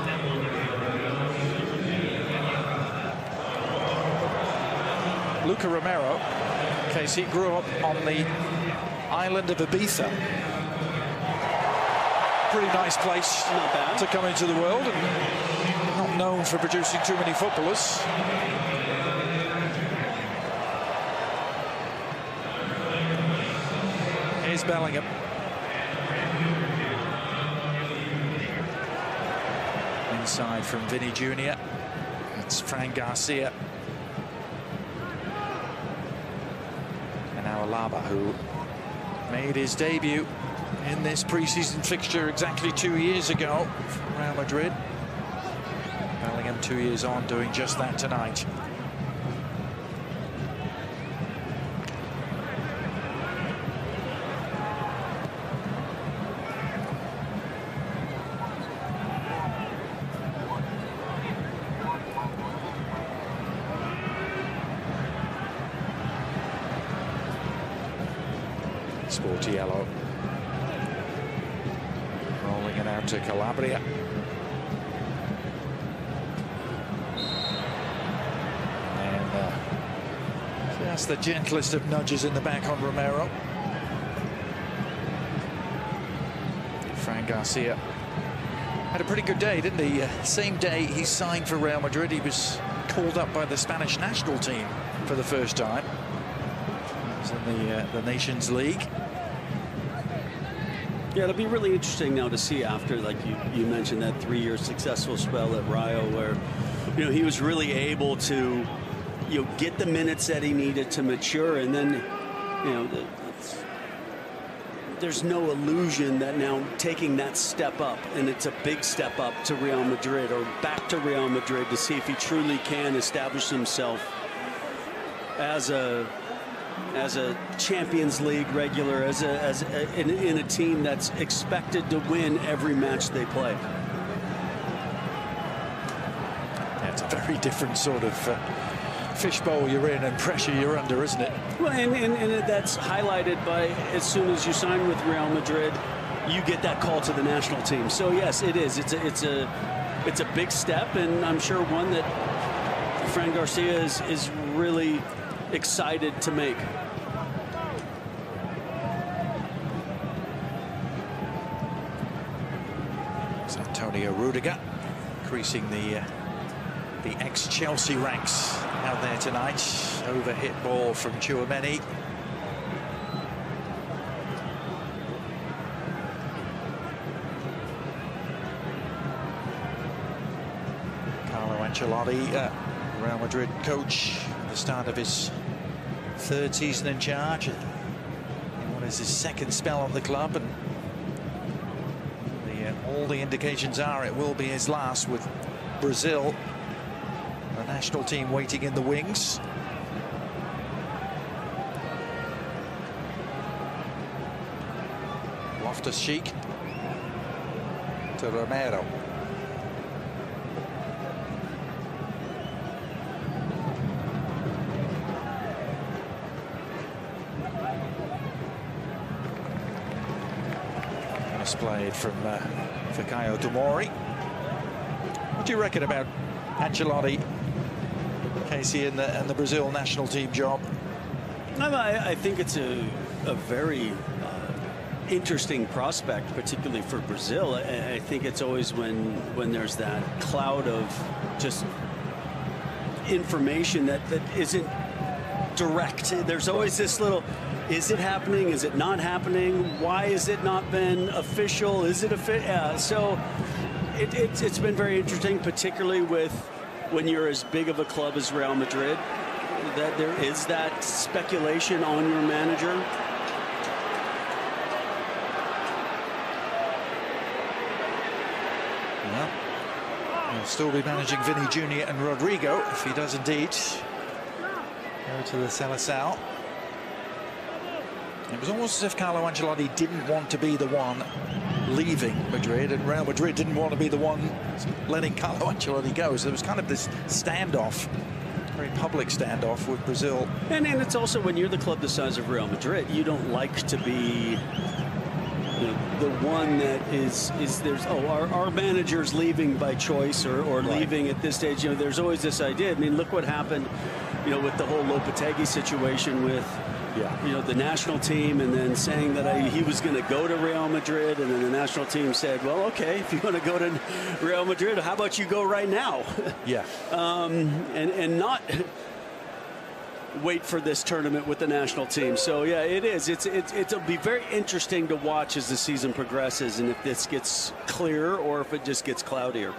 Speaker 1: Luca Romero, Casey, grew up on the island of Ibiza. Pretty nice place to come into the world, and not known for producing too many footballers. Here's Bellingham. Inside from Vinny Jr. It's Fran Garcia. And now Alaba, who made his debut in this pre-season fixture exactly 2 years ago for Real Madrid. Bellingham 2 years on, doing just that tonight. Sportiello rolling it out to Calabria. And that's the gentlest of nudges in the back on Romero. Fran Garcia had a pretty good day, didn't he? Same day he signed for Real Madrid, he was called up by the Spanish national team for the first time. He was in the Nations League.
Speaker 2: yeah, it'll be really interesting now to see after, like you mentioned, that 3-year successful spell at Rayo, where he was really able to get the minutes that he needed to mature, and then there's no illusion that now taking that step up, and it's a big step up to Real Madrid or back to Real Madrid, to see if he truly can establish himself as a Champions League regular, in a team that's expected to win every match they play.
Speaker 1: Yeah, it's a very different sort of fishbowl you're in and pressure you're under, isn't it?
Speaker 2: Well, and that's highlighted by, as soon as you sign with Real Madrid, you get that call to the national team. So yes, it is. It's a big step, and I'm sure one that Fran Garcia is really excited to make.
Speaker 1: It's Antonio Rudiger increasing the ex-Chelsea ranks out there tonight. Overhit ball from Tchouaméni. Carlo Ancelotti, Real Madrid coach, at the start of his third season in charge. In what is his second spell on the club, and all the indications are it will be his last with Brazil. The national team waiting in the wings. Loftus-Cheek to Romero. Played from Fikayo Tomori. What do you reckon about Ancelotti, Casey, and the Brazil national team job?
Speaker 2: I think it's a very interesting prospect, particularly for Brazil. I think it's always when there's that cloud of just information that isn't direct. There's always this little, is it happening? Is it not happening? Why has it not been official? Is it official? So it's been very interesting, particularly with when you're as big of a club as Real Madrid, that there is that speculation on your manager.
Speaker 1: Well, he'll still be managing Vini Jr. and Rodrigo if he does indeed go to the Seleção. It was almost as if Carlo Ancelotti didn't want to be the one leaving Madrid, and Real Madrid didn't want to be the one letting Carlo Ancelotti go. So there was kind of this standoff, very public standoff with Brazil.
Speaker 2: And it's also, when you're the club the size of Real Madrid, you don't like to be the one that is there's, oh, our manager's leaving by choice or right, leaving at this stage. There's always this idea. I mean, look what happened, with the whole Lopetegui situation with, the national team, and then saying that he was going to go to Real Madrid, and then the national team said, well, okay, if you want to go to Real Madrid, how about you go right now?
Speaker 1: Yeah.
Speaker 2: And not wait for this tournament with the national team. So yeah, it is. It'll be very interesting to watch as the season progresses, and if this gets clearer or if it just gets cloudier.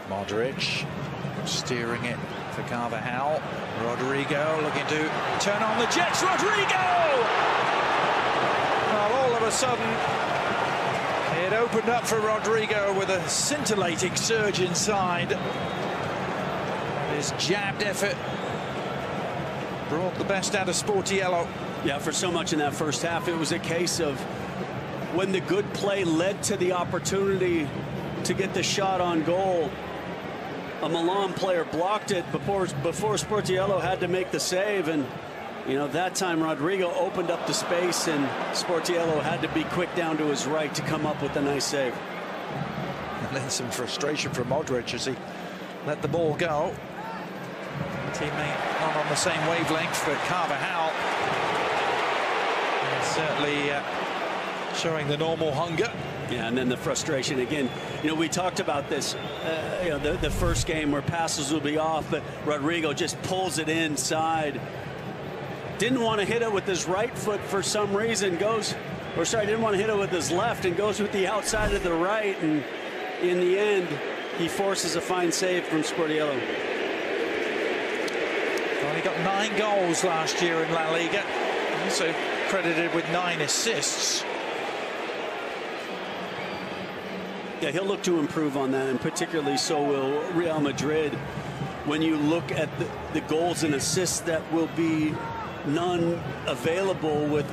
Speaker 1: Modric steering it for Carvajal. Rodrigo looking to turn on the jets. Rodrigo! Well, all of a sudden, it opened up for Rodrigo with a scintillating surge inside. His jabbed effort brought the best out of Sportiello.
Speaker 2: Yeah, for so much in that first half, it was a case of when the good play led to the opportunity to get the shot on goal, a Milan player blocked it before Sportiello had to make the save, and that time Rodrigo opened up the space, and Sportiello had to be quick down to his right to come up with a nice save.
Speaker 1: And then some frustration from Modric as he let the ball go. Teammate not on the same wavelength, but Carvajal certainly showing the normal hunger.
Speaker 2: Yeah, and then the frustration again. We talked about this, the first game where passes will be off, but Rodrigo just pulls it inside. Didn't want to hit it with his right foot for some reason, didn't want to hit it with his left and goes with the outside of the right, and in the end, he forces a fine save from Sportiello.
Speaker 1: Well, he got 9 goals last year in La Liga, also credited with 9 assists.
Speaker 2: Yeah, he'll look to improve on that, and particularly so will Real Madrid. When you look at the goals and assists, that will be none available with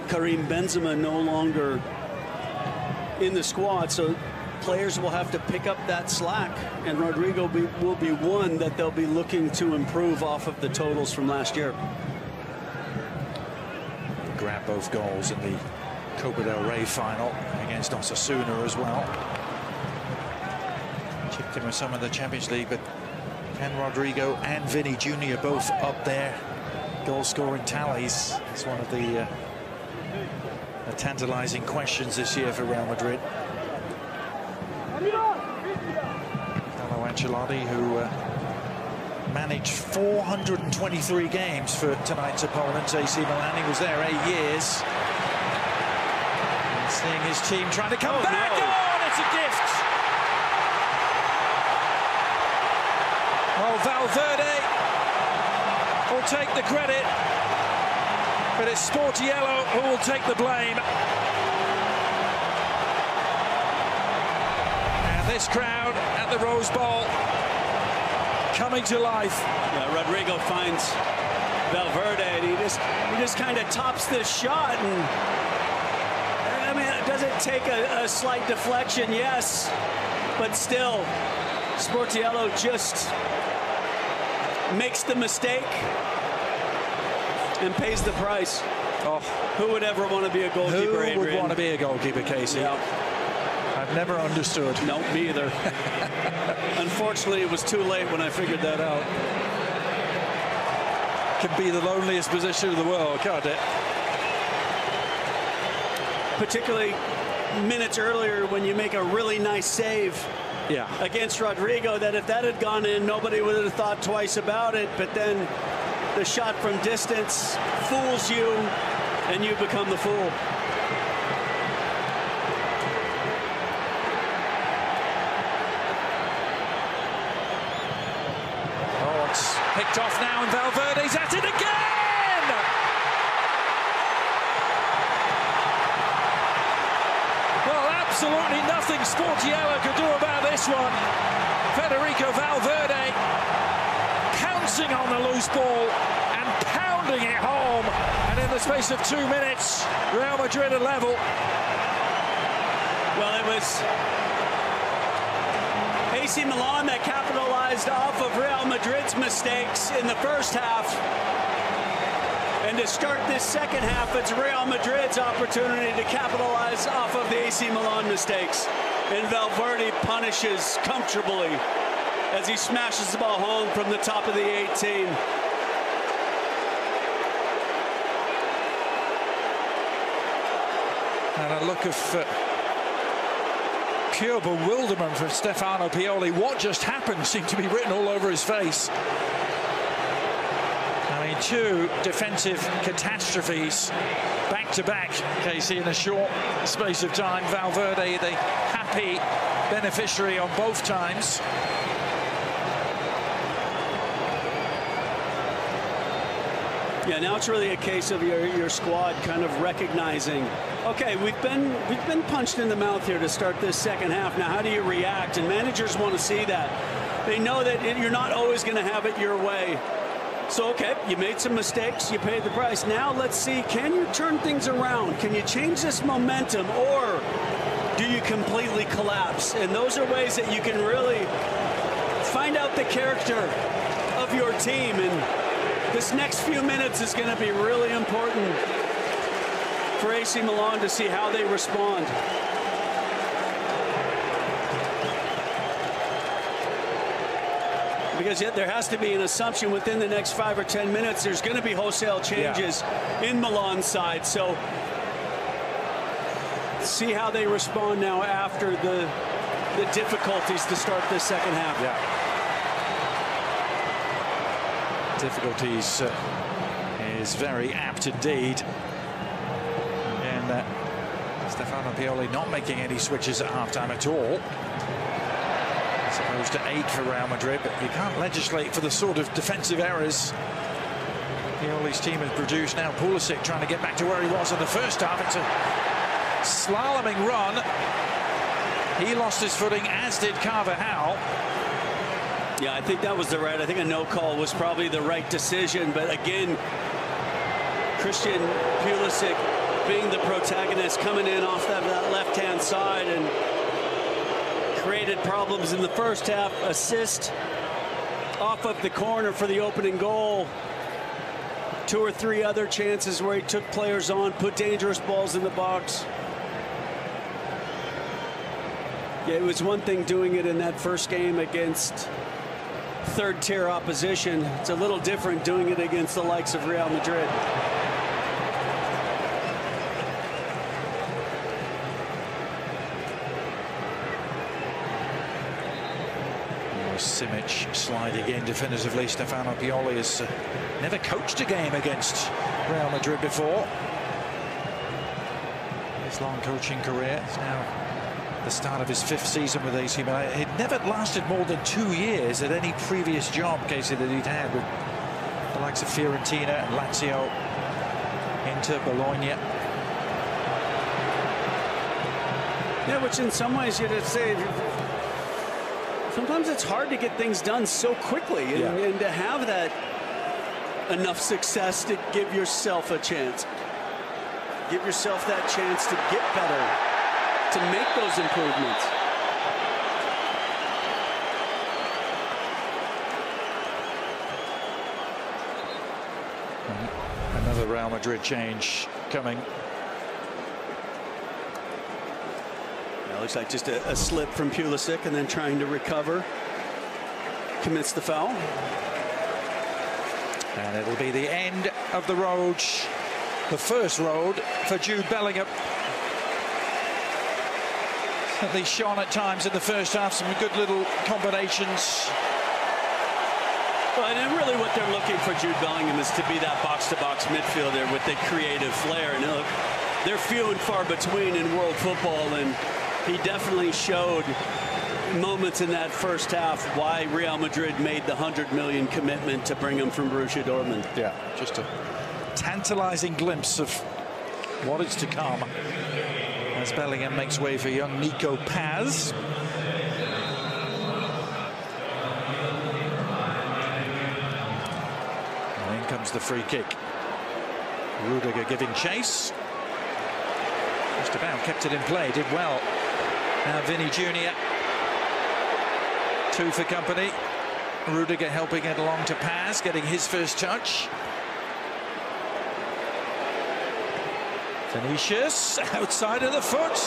Speaker 2: Karim Benzema no longer in the squad. So players will have to pick up that slack, and Rodrigo will be one that they'll be looking to improve off of the totals from last year.
Speaker 1: He grabbed both goals in the Copa del Rey final against Osasuna as well. Chipped in with some of the Champions League, but can Rodrigo and Vini Jr. both up their goal-scoring tallies? It's one of the tantalizing questions this year for Real Madrid. Carlo Ancelotti, who managed 423 games for tonight's opponent, AC Milan. He was there 8 years. And seeing his team trying to come back.
Speaker 2: No.
Speaker 1: Oh, and it's a gift. Oh, Valverde will take the credit, but it's Sportiello who will take the blame. And this crowd at the Rose Bowl coming to life.
Speaker 2: Yeah, Rodrigo finds Valverde, and he just kind of tops this shot, and I mean, does it take a slight deflection? Yes, but still, Sportiello just makes the mistake and pays the price.
Speaker 1: Oh,
Speaker 2: who would ever want to be a goalkeeper,
Speaker 1: Who would want to be a goalkeeper, Casey?
Speaker 2: Yeah.
Speaker 1: I've never understood.
Speaker 2: No, me either. Unfortunately, it was too late when I figured that out.
Speaker 1: Can be the loneliest position in the world, can't it?
Speaker 2: Particularly minutes earlier when you make a really nice save against Rodrigo, that if that had gone in, nobody would have thought twice about it. But then the shot from distance fools you, and you become the fool.
Speaker 1: Oh, it's picked off now, and Valverde's at it again! Well, absolutely nothing Sportiello could do about this one. Federico Valverde pouncing on the loose ball and pounding it home. And in the space of 2 minutes, Real Madrid are level.
Speaker 2: Well, it was AC Milan that capitalized off of Real Madrid's mistakes in the first half. And to start this second half, it's Real Madrid's opportunity to capitalize off of the AC Milan mistakes. And Valverde punishes comfortably as he smashes the ball home from the top of the 18.
Speaker 1: And a look of pure bewilderment from Stefano Pioli. What just happened seemed to be written all over his face. I mean, two defensive catastrophes back to back, Casey, in a short space of time. Valverde, the happy beneficiary on both times.
Speaker 2: Yeah, now it's really a case of your squad kind of recognizing, okay, we've been punched in the mouth here to start this second half. Now, how do you react? And managers want to see that. They know that you're not always going to have it your way. So, okay, you made some mistakes, you paid the price. Now let's see, can you turn things around? Can you change this momentum, or do you completely collapse? And those are ways that you can really find out the character of your team. And this next few minutes is going to be really important for AC Milan to see how they respond. Because yet there has to be an assumption within the next 5 or 10 minutes there's going to be wholesale changes in Milan's side. So see how they respond now after the difficulties to start this second half.
Speaker 1: Difficulties is very apt indeed. And Stefano Pioli not making any switches at halftime at all. As opposed to 8 for Real Madrid, but you can't legislate for the sort of defensive errors Pioli's team has produced. Now Pulisic trying to get back to where he was in the first half. It's a slaloming run. He lost his footing, as did Carvajal.
Speaker 2: Yeah, I think that was I think a no call was probably the right decision. But again, Christian Pulisic being the protagonist, coming in off that left-hand side and created problems in the first half. Assist off of the corner for the opening goal. 2 or 3 other chances where he took players on, put dangerous balls in the box. Yeah, it was one thing doing it in that first game against third-tier opposition. It's a little different doing it against the likes of Real Madrid.
Speaker 1: Simic sliding in definitively. Stefano Pioli has never coached a game against Real Madrid before. His long coaching career is now the start of his 5th season with AC Milan. It never lasted more than 2 years at any previous job, Casey, that he'd had with the likes of Fiorentina and Lazio, Inter, Bologna.
Speaker 2: Yeah, which in some ways you'd say sometimes it's hard to get things done so quickly, and to have that enough success to give yourself a chance. Give yourself that chance to get better, to make those improvements.
Speaker 1: Another Real Madrid change coming.
Speaker 2: It looks like just a slip from Pulisic, and then trying to recover. Commits the foul.
Speaker 1: And it'll be the end of the road, the first road for Jude Bellingham. At least shone at times in the first half, some good little combinations.
Speaker 2: Well, and really what they're looking for Jude Bellingham is to be that box-to-box midfielder with the creative flair. And look, they're few and far between in world football, and he definitely showed moments in that first half why Real Madrid made the $100 million commitment to bring him from Borussia Dortmund.
Speaker 1: Yeah, just a tantalizing glimpse of what is to come as Bellingham makes way for young Nico Paz. And in comes the free kick. Rudiger giving chase. Just about kept it in play, did well. Now Vinny Jr. 2 for company. Rudiger helping it along to Paz, getting his first touch. Vinicius outside of the foot.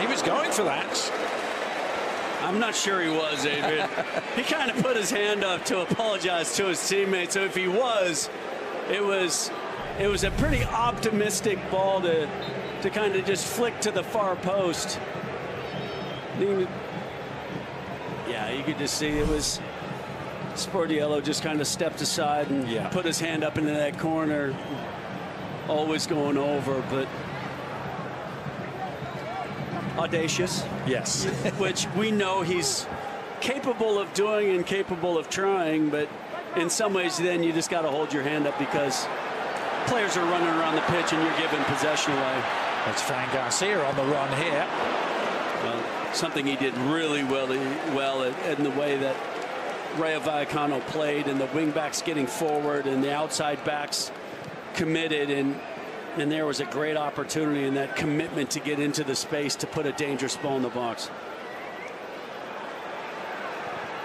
Speaker 1: He was going for that.
Speaker 2: I'm not sure he was, Adrian. He kind of put his hand up to apologize to his teammates. So if he was, it was a pretty optimistic ball to kind of just flick to the far post. Yeah, you could just see it was Sportiello just kind of stepped aside and put his hand up into that corner. Always going over, but audacious.
Speaker 1: Yes.
Speaker 2: Which we know he's capable of doing and capable of trying, but in some ways then you just got to hold your hand up because players are running around the pitch and you're giving possession away.
Speaker 1: It's Fran Garcia on the run here.
Speaker 2: Well, something he did really well in the way that Rayo Vallecano played, and the wing backs getting forward and the outside backs committed, and there was a great opportunity in that commitment to get into the space to put a dangerous ball in the box.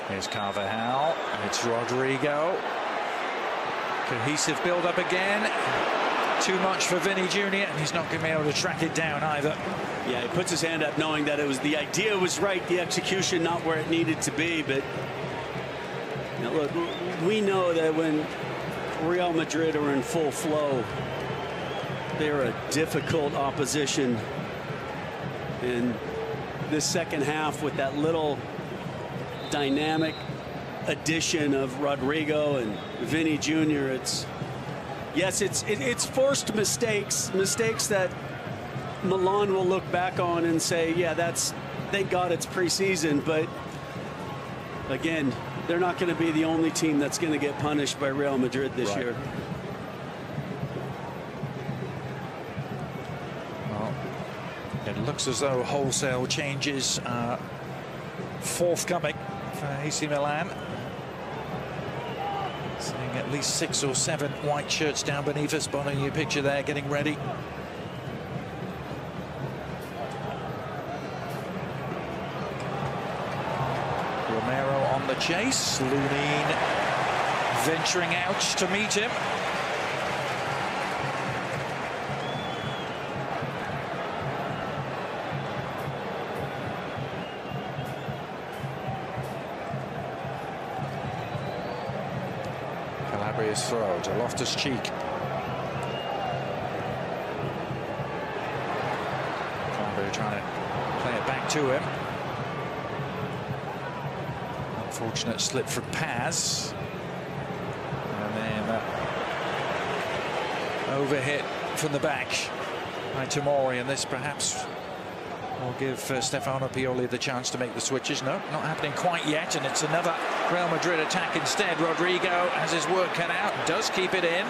Speaker 1: Here's Carvajal. It's Rodrigo. Cohesive build up again. Too much for Vinny Jr. and he's not going to be able to track it down either.
Speaker 2: Yeah, he puts his hand up knowing that the idea was right, the execution not where it needed to be. But you know, look, we know that when Real Madrid are in full flow, they're a difficult opposition. In this second half, with that little dynamic addition of Rodrigo and Vinny Jr., it's forced mistakes that Milan will look back on and say, yeah, thank God it's preseason. But again, they're not going to be the only team that's going to get punished by Real Madrid this year.
Speaker 1: Well, it looks as though wholesale changes are forthcoming for AC Milan. Seeing at least 6 or 7 white shirts down beneath us, spotting your picture there, getting ready. Romero on the chase. Lunin venturing out to meet him. Calabria's throw to Loftus-Cheek. Calabria trying to play it back to him. Unfortunate slip from Paz. And then overhit from the back by Tomori, and this perhaps will give Stefano Pioli the chance to make the switches. No, not happening quite yet, and it's another Real Madrid attack instead. Rodrigo has his work cut out, does keep it in,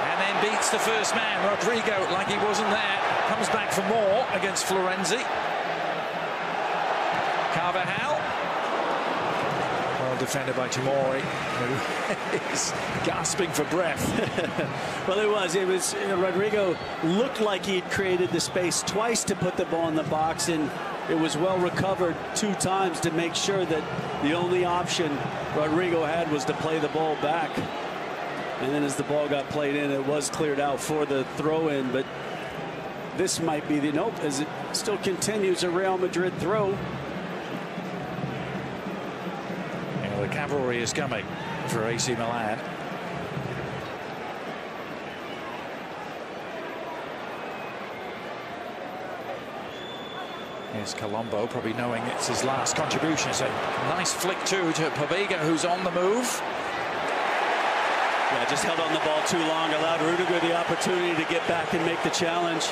Speaker 1: and then beats the first man. Rodrigo, like he wasn't there, comes back for more against Florenzi. Carvajal, well defended by Tomori, who is gasping for breath.
Speaker 2: Well, it was Rodrigo looked like he'd created the space twice to put the ball in the box, and it was well recovered 2 times to make sure that the only option Rodrigo had was to play the ball back. And then as the ball got played in, it was cleared out for the throw-in, but this might be the nope, as it still continues a Real Madrid throw.
Speaker 1: The cavalry is coming for AC Milan. Here's Colombo, probably knowing it's his last contribution. It's a nice flick too to Pobega, who's on the move.
Speaker 2: Yeah, just held on the ball too long, allowed Rudiger the opportunity to get back and make the challenge.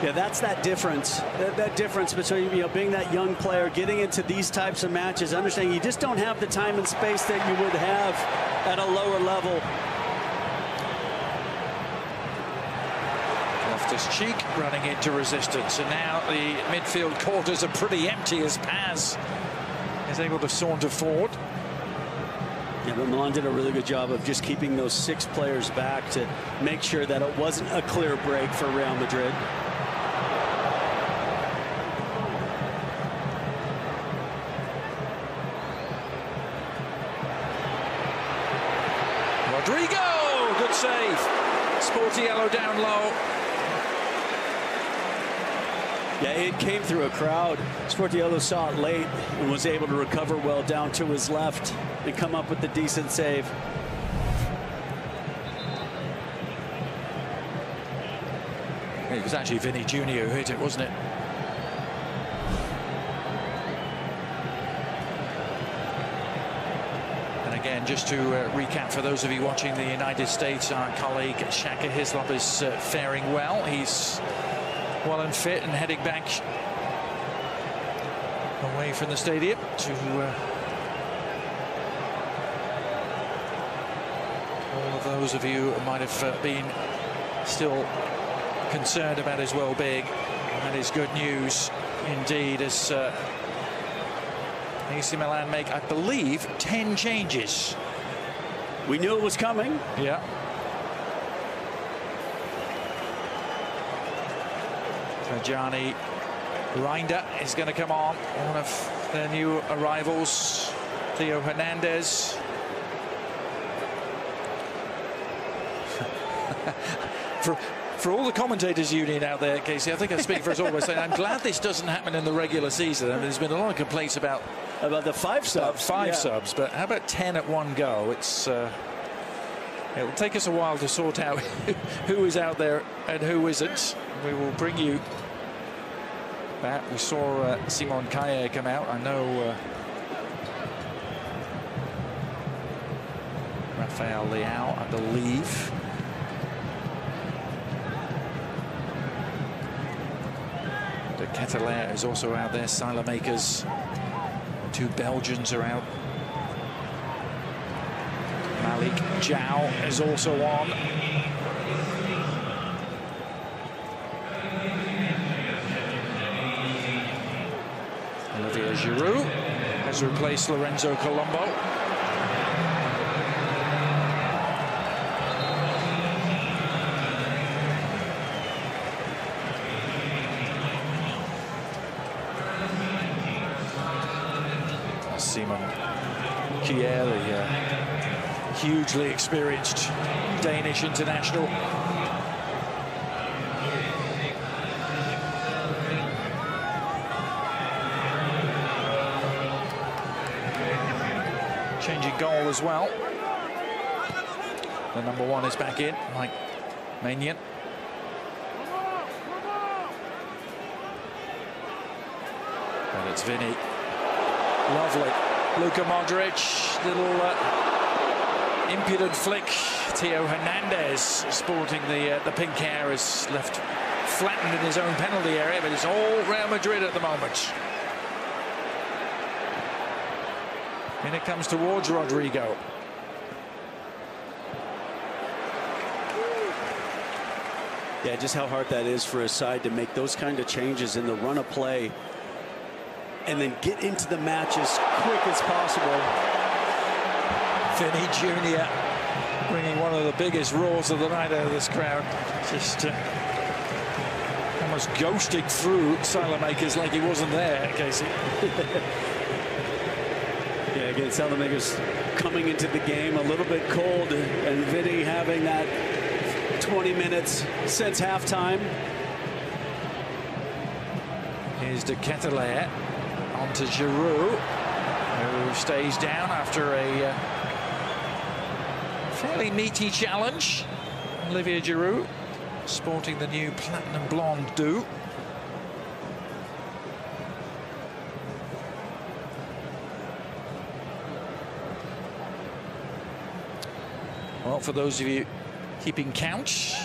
Speaker 2: Yeah, that's that difference. That difference between being that young player, getting into these types of matches, understanding you just don't have the time and space that you would have at a lower level.
Speaker 1: Loftus-Cheek running into resistance, and now the midfield quarters are pretty empty as Paz is able to saunter forward.
Speaker 2: Yeah, but Milan did a really good job of just keeping those 6 players back to make sure that it wasn't a clear break for Real Madrid.
Speaker 1: Rodrigo, good save. Sportiello down low.
Speaker 2: Yeah, it came through a crowd. Sportiello saw it late and was able to recover well down to his left and come up with the decent save.
Speaker 1: It was actually Vinny Jr. who hit it, wasn't it? Again, just to recap for those of you watching the United States, our colleague Shaka Hislop is faring well. He's well and fit and heading back away from the stadium to all of those of you who might have been still concerned about his well-being. That is good news indeed, as AC Milan make, I believe, 10 changes.
Speaker 2: We knew it was coming.
Speaker 1: Yeah. Gianni Reinders is going to come on. One of their new arrivals, Theo Hernandez. For all the commentators union out there, Casey, I think I speak for us all by saying I'm glad this doesn't happen in the regular season. I mean, there's been a lot of complaints about
Speaker 2: the 5 subs.
Speaker 1: 5 subs, but how about 10 at one go? It'll take us a while to sort out who is out there and who isn't. We will bring you that. We saw Simon Kaye come out. I know Rafael Leao, I believe. De Ketelaere is also out there. Silemakers. 2 Belgians are out. Malik Zhao is also on. Olivier Giroud has replaced Lorenzo Colombo. Simon Kjær, the hugely experienced Danish international. Changing goal as well. The number 1 is back in, Mike Maignan. And it's Vinny. Lovely. Luka Modric, little impudent flick. Theo Hernandez sporting the pink hair is left flattened in his own penalty area, but it's all Real Madrid at the moment. And it comes towards Rodrigo.
Speaker 2: Yeah, just how hard that is for a side to make those kind of changes in the run of play and then get into the match as quick as possible.
Speaker 1: Vinny Jr. bringing one of the biggest roars of the night out of this crowd. Just almost ghosting through Salamakers like he wasn't there, Casey.
Speaker 2: Yeah, again, Salamakers coming into the game a little bit cold, and Vinny having that 20 minutes since halftime.
Speaker 1: Here's De Ketelaere onto Giroud, who stays down after a fairly meaty challenge. Olivier Giroud sporting the new platinum blonde do. Well, for those of you keeping count,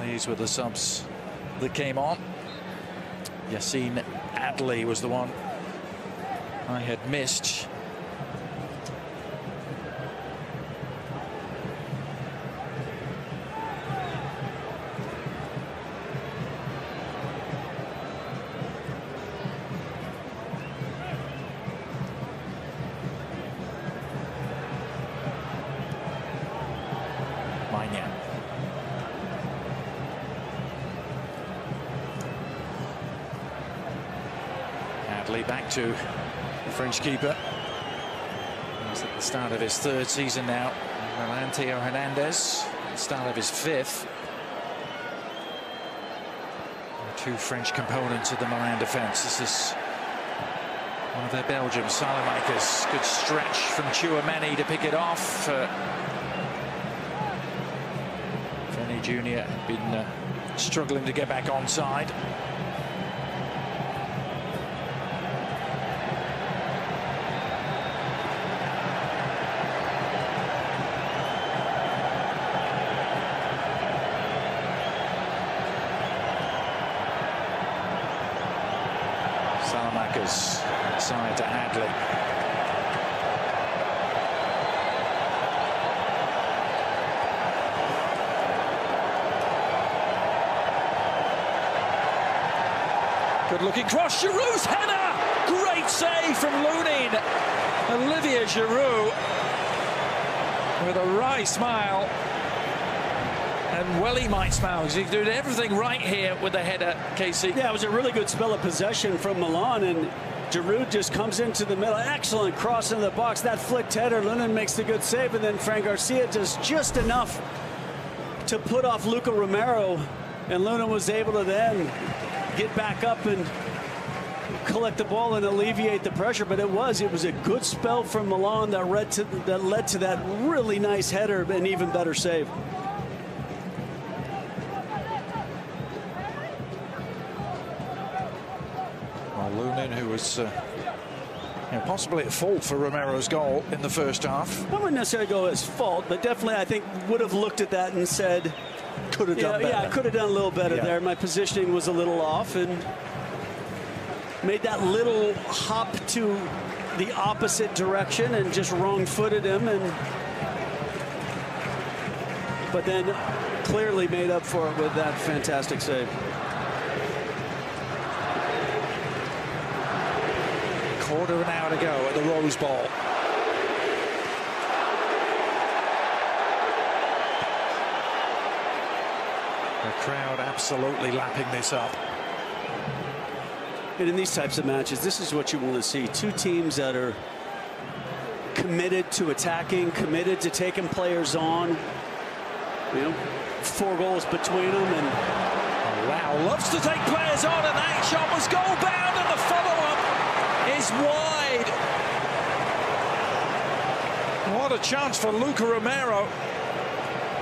Speaker 1: these were the subs that came on. Yassine Adli was the one I had missed. Back to the French keeper. He's at the start of his third season now. Milan, Theo Hernandez, at the start of his fifth. The two French components of the Milan defence. This is one of their Belgians, Salamakers. Good stretch from Tchouameni to pick it off. Vinny Jr. had been struggling to get back onside. Salamakers side to Adli. Good looking cross, Giroud's header! Great save from Lunin. Olivier Giroud with a wry smile. And well, he might smile because he's doing everything right here with the header, Casey.
Speaker 2: Yeah, it was a really good spell of possession from Milan, and Giroud just comes into the middle. Excellent cross into the box. That flicked header. Lunin makes the good save, and then Fran Garcia does just enough to put off Luca Romero, and Lunin was able to then get back up and collect the ball and alleviate the pressure. But it was a good spell from Milan that led to that really nice header and even better save.
Speaker 1: Lunin, who was possibly at fault for Romero's goal in the first half.
Speaker 2: I wouldn't necessarily go as fault, but definitely I think would have looked at that and said,
Speaker 1: could have done better.
Speaker 2: Yeah, I could have done a little better there. My positioning was a little off, and made that little hop to the opposite direction and just wrong-footed him, but then clearly made up for it with that fantastic save.
Speaker 1: Quarter of an hour to go at the Rose Bowl. The crowd absolutely lapping this up.
Speaker 2: And in these types of matches, this is what you want to see. Two teams that are committed to attacking, committed to taking players on. 4 goals between them. And
Speaker 1: Wow, loves to take players on, and that shot was goal bound, and the follow-up is wide. What a chance for Luca Romero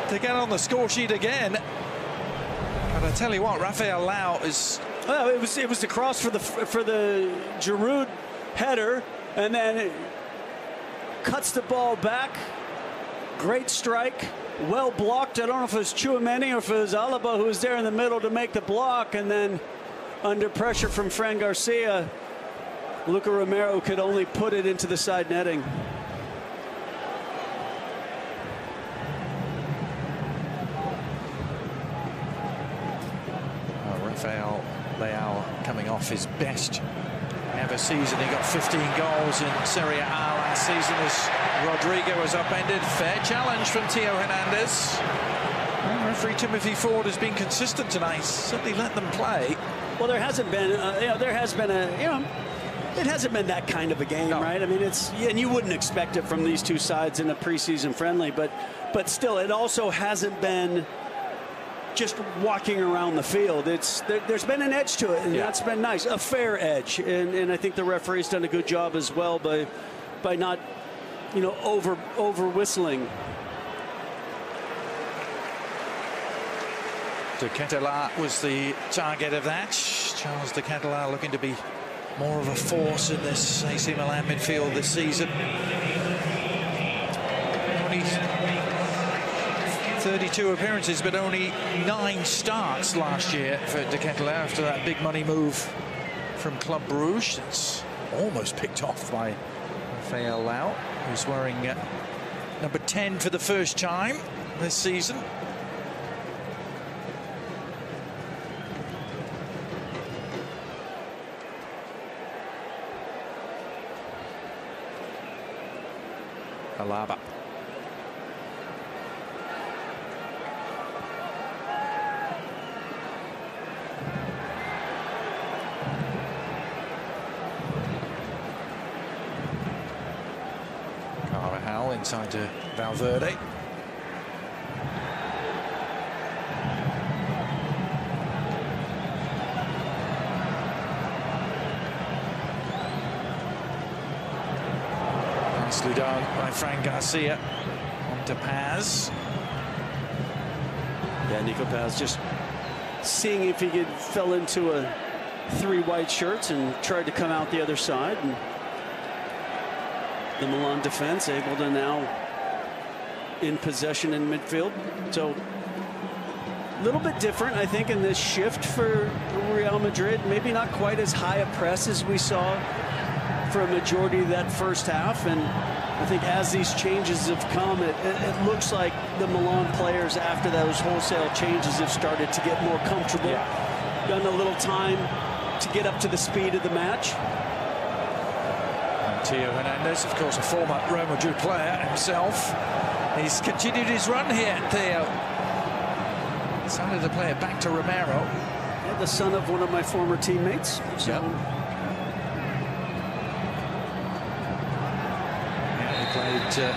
Speaker 1: to get on the score sheet again. But I tell you what, Rafael Lau is...
Speaker 2: Well, it was the cross for the Giroud header, and then cuts the ball back. Great strike. Well blocked. I don't know if it was Tchouaméni or if it was Alaba who was there in the middle to make the block. And then under pressure from Fran Garcia, Luca Romero could only put it into the side netting.
Speaker 1: Rafael Leao coming off his best ever season. He got 15 goals in Serie A last season as Rodrigo was upended. Fair challenge from Theo Hernandez. And referee Timothy Ford has been consistent tonight. Certainly let them play.
Speaker 2: Well, there hasn't been, there has been it hasn't been that kind of a game, no. Right? I mean, and you wouldn't expect it from these two sides in a preseason friendly, but still, it also hasn't been just walking around the field. There's been an edge to it, and that's been nice, a fair edge, and I think the referee's done a good job as well by not, over whistling.
Speaker 1: De Ketelaere was the target of that. Charles De Ketelaere looking to be more of a force in this AC Milan midfield this season. Only 32 appearances, but only 9 starts last year for De Ketelaere after that big money move from Club Brugge. It's almost picked off by Rafael Leao, who's wearing number 10 for the first time this season. Alaba. Carvajal inside to Valverde. Nicely done by Fran Garcia. On to Paz.
Speaker 2: Yeah, Nico Paz just seeing if he fell into 3 white shirts and tried to come out the other side. And the Milan defense able to now in possession in midfield. So a little bit different, I think, in this shift for Real Madrid. Maybe not quite as high a press as we saw for a majority of that first half, and I think as these changes have come, it looks like the Milan players after those wholesale changes have started to get more comfortable. Done a little time to get up to the speed of the match.
Speaker 1: And Theo Hernandez, of course, a former Real Madrid player himself. He's continued his run here, Theo. Decided to play it back to Romero.
Speaker 2: Yeah, the son of one of my former teammates. So.
Speaker 1: Yep. Played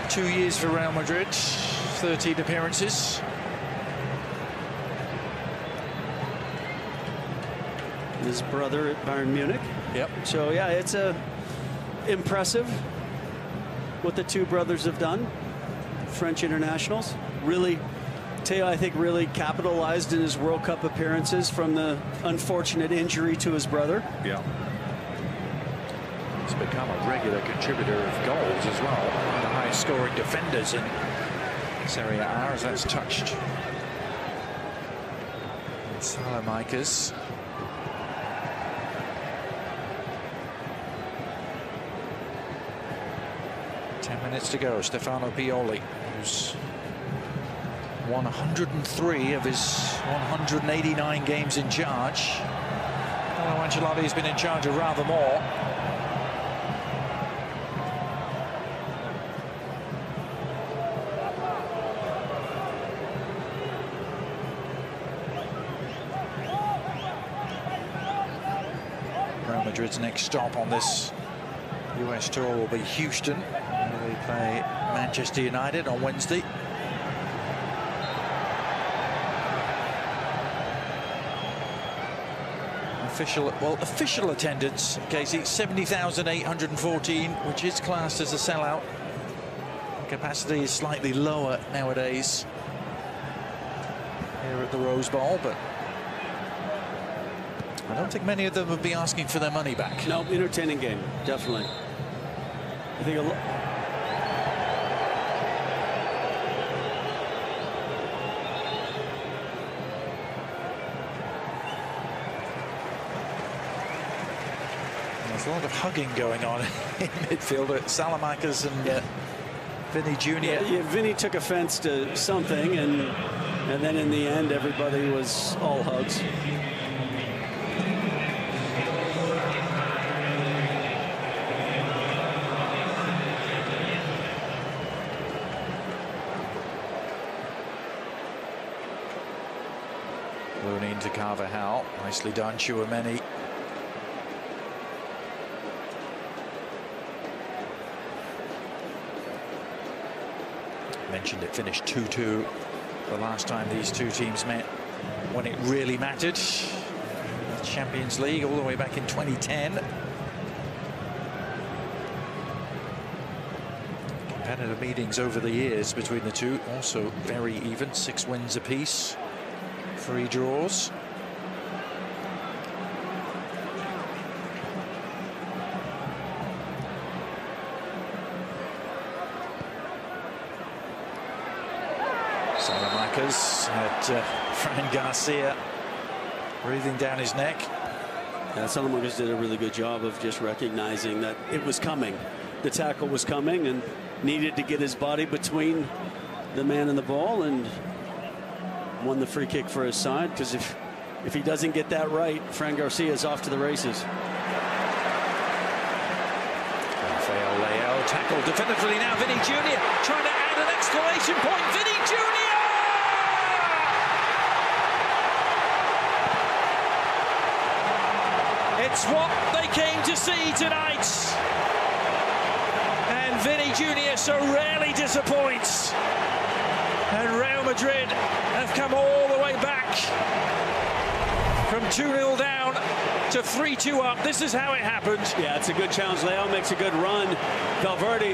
Speaker 1: 2 years for Real Madrid, 13 appearances.
Speaker 2: His brother at Bayern Munich.
Speaker 1: Yep.
Speaker 2: So yeah, it's impressive what the two brothers have done. French internationals. Really, Theo, I think, really capitalized in his World Cup appearances from the unfortunate injury to his brother.
Speaker 1: Yeah. He's become a regular contributor of goals as well. One of the highest scoring defenders in Serie A, as that's touched. Salamakers. Minutes to go. Stefano Pioli, who's won 103 of his 189 games in charge. Carlo Ancelotti has been in charge of rather more. Real Madrid's next stop on this US tour will be Houston. They play Manchester United on Wednesday. Official attendance, Casey, 70,814, which is classed as a sellout. Capacity is slightly lower nowadays here at the Rose Bowl, but I don't think many of them would be asking for their money back.
Speaker 2: No, entertaining game, definitely. I think
Speaker 1: there's a lot of hugging going on in midfield at Salamanca's and Vinny Jr.
Speaker 2: Yeah, Vinny took offense to something, and then in the end, everybody was all hugs.
Speaker 1: Looney into Carvajal. Nicely done, Tchouaméni. Mentioned it finished 2-2 the last time these two teams met when it really mattered. Champions League all the way back in 2010. Competitive meetings over the years between the two, also very even, 6 wins apiece, 3 draws. Salamanca's had Fran Garcia breathing down his neck.
Speaker 2: Yeah, Salamanca's did a really good job of just recognizing that it was coming. The tackle was coming and needed to get his body between the man and the ball, and won the free kick for his side, because if he doesn't get that right, Fran Garcia is off to the races.
Speaker 1: Rafael Leao tackled definitively now. Vinny Jr. trying to add an exclamation point. Vinny Jr. It's what they came to see tonight. And Vinny Jr. so rarely disappoints. And Real Madrid have come all the way back from 2-0 down to 3-2 up. This is how it happened.
Speaker 2: Yeah, it's a good challenge. Leao makes a good run. Valverde,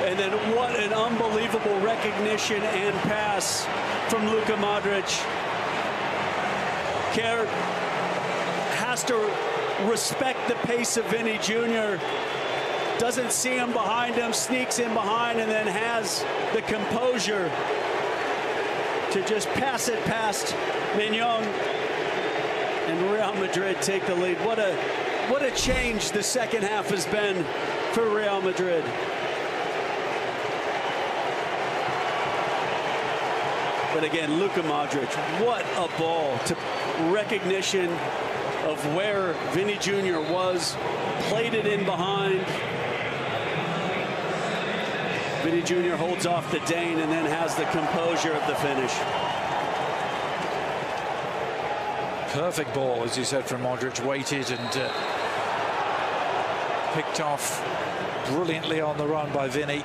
Speaker 2: and then what an unbelievable recognition and pass from Luka Modric. Kerr has to respect the pace of Vinny Jr. Doesn't see him behind him, sneaks in behind, and then has the composure to just pass it past Mignon, and Real Madrid take the lead. What a change the second half has been for Real Madrid. But again, Luka Modric, what a ball, to recognition of where Vinny Jr. was, played it in behind. Vinny Jr. holds off the Dane and then has the composure of the finish.
Speaker 1: Perfect ball, as you said, from Modric. Waited and picked off brilliantly on the run by Vinny.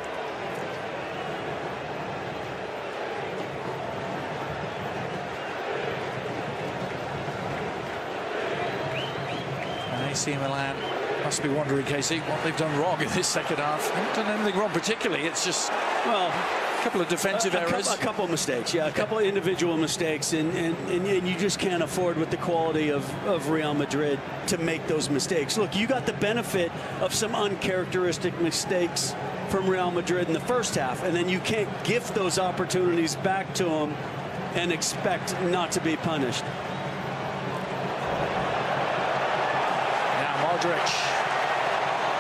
Speaker 1: And AC Milan must be wondering, Casey, what they've done wrong in this second half. They haven't done anything wrong particularly. It's just, well, a couple of defensive errors.
Speaker 2: A couple of mistakes, yeah, a couple of individual mistakes, and you just can't afford with the quality of Real Madrid to make those mistakes. Look, you got the benefit of some uncharacteristic mistakes from Real Madrid in the first half, and then you can't gift those opportunities back to them and expect not to be punished.
Speaker 1: Now Modric,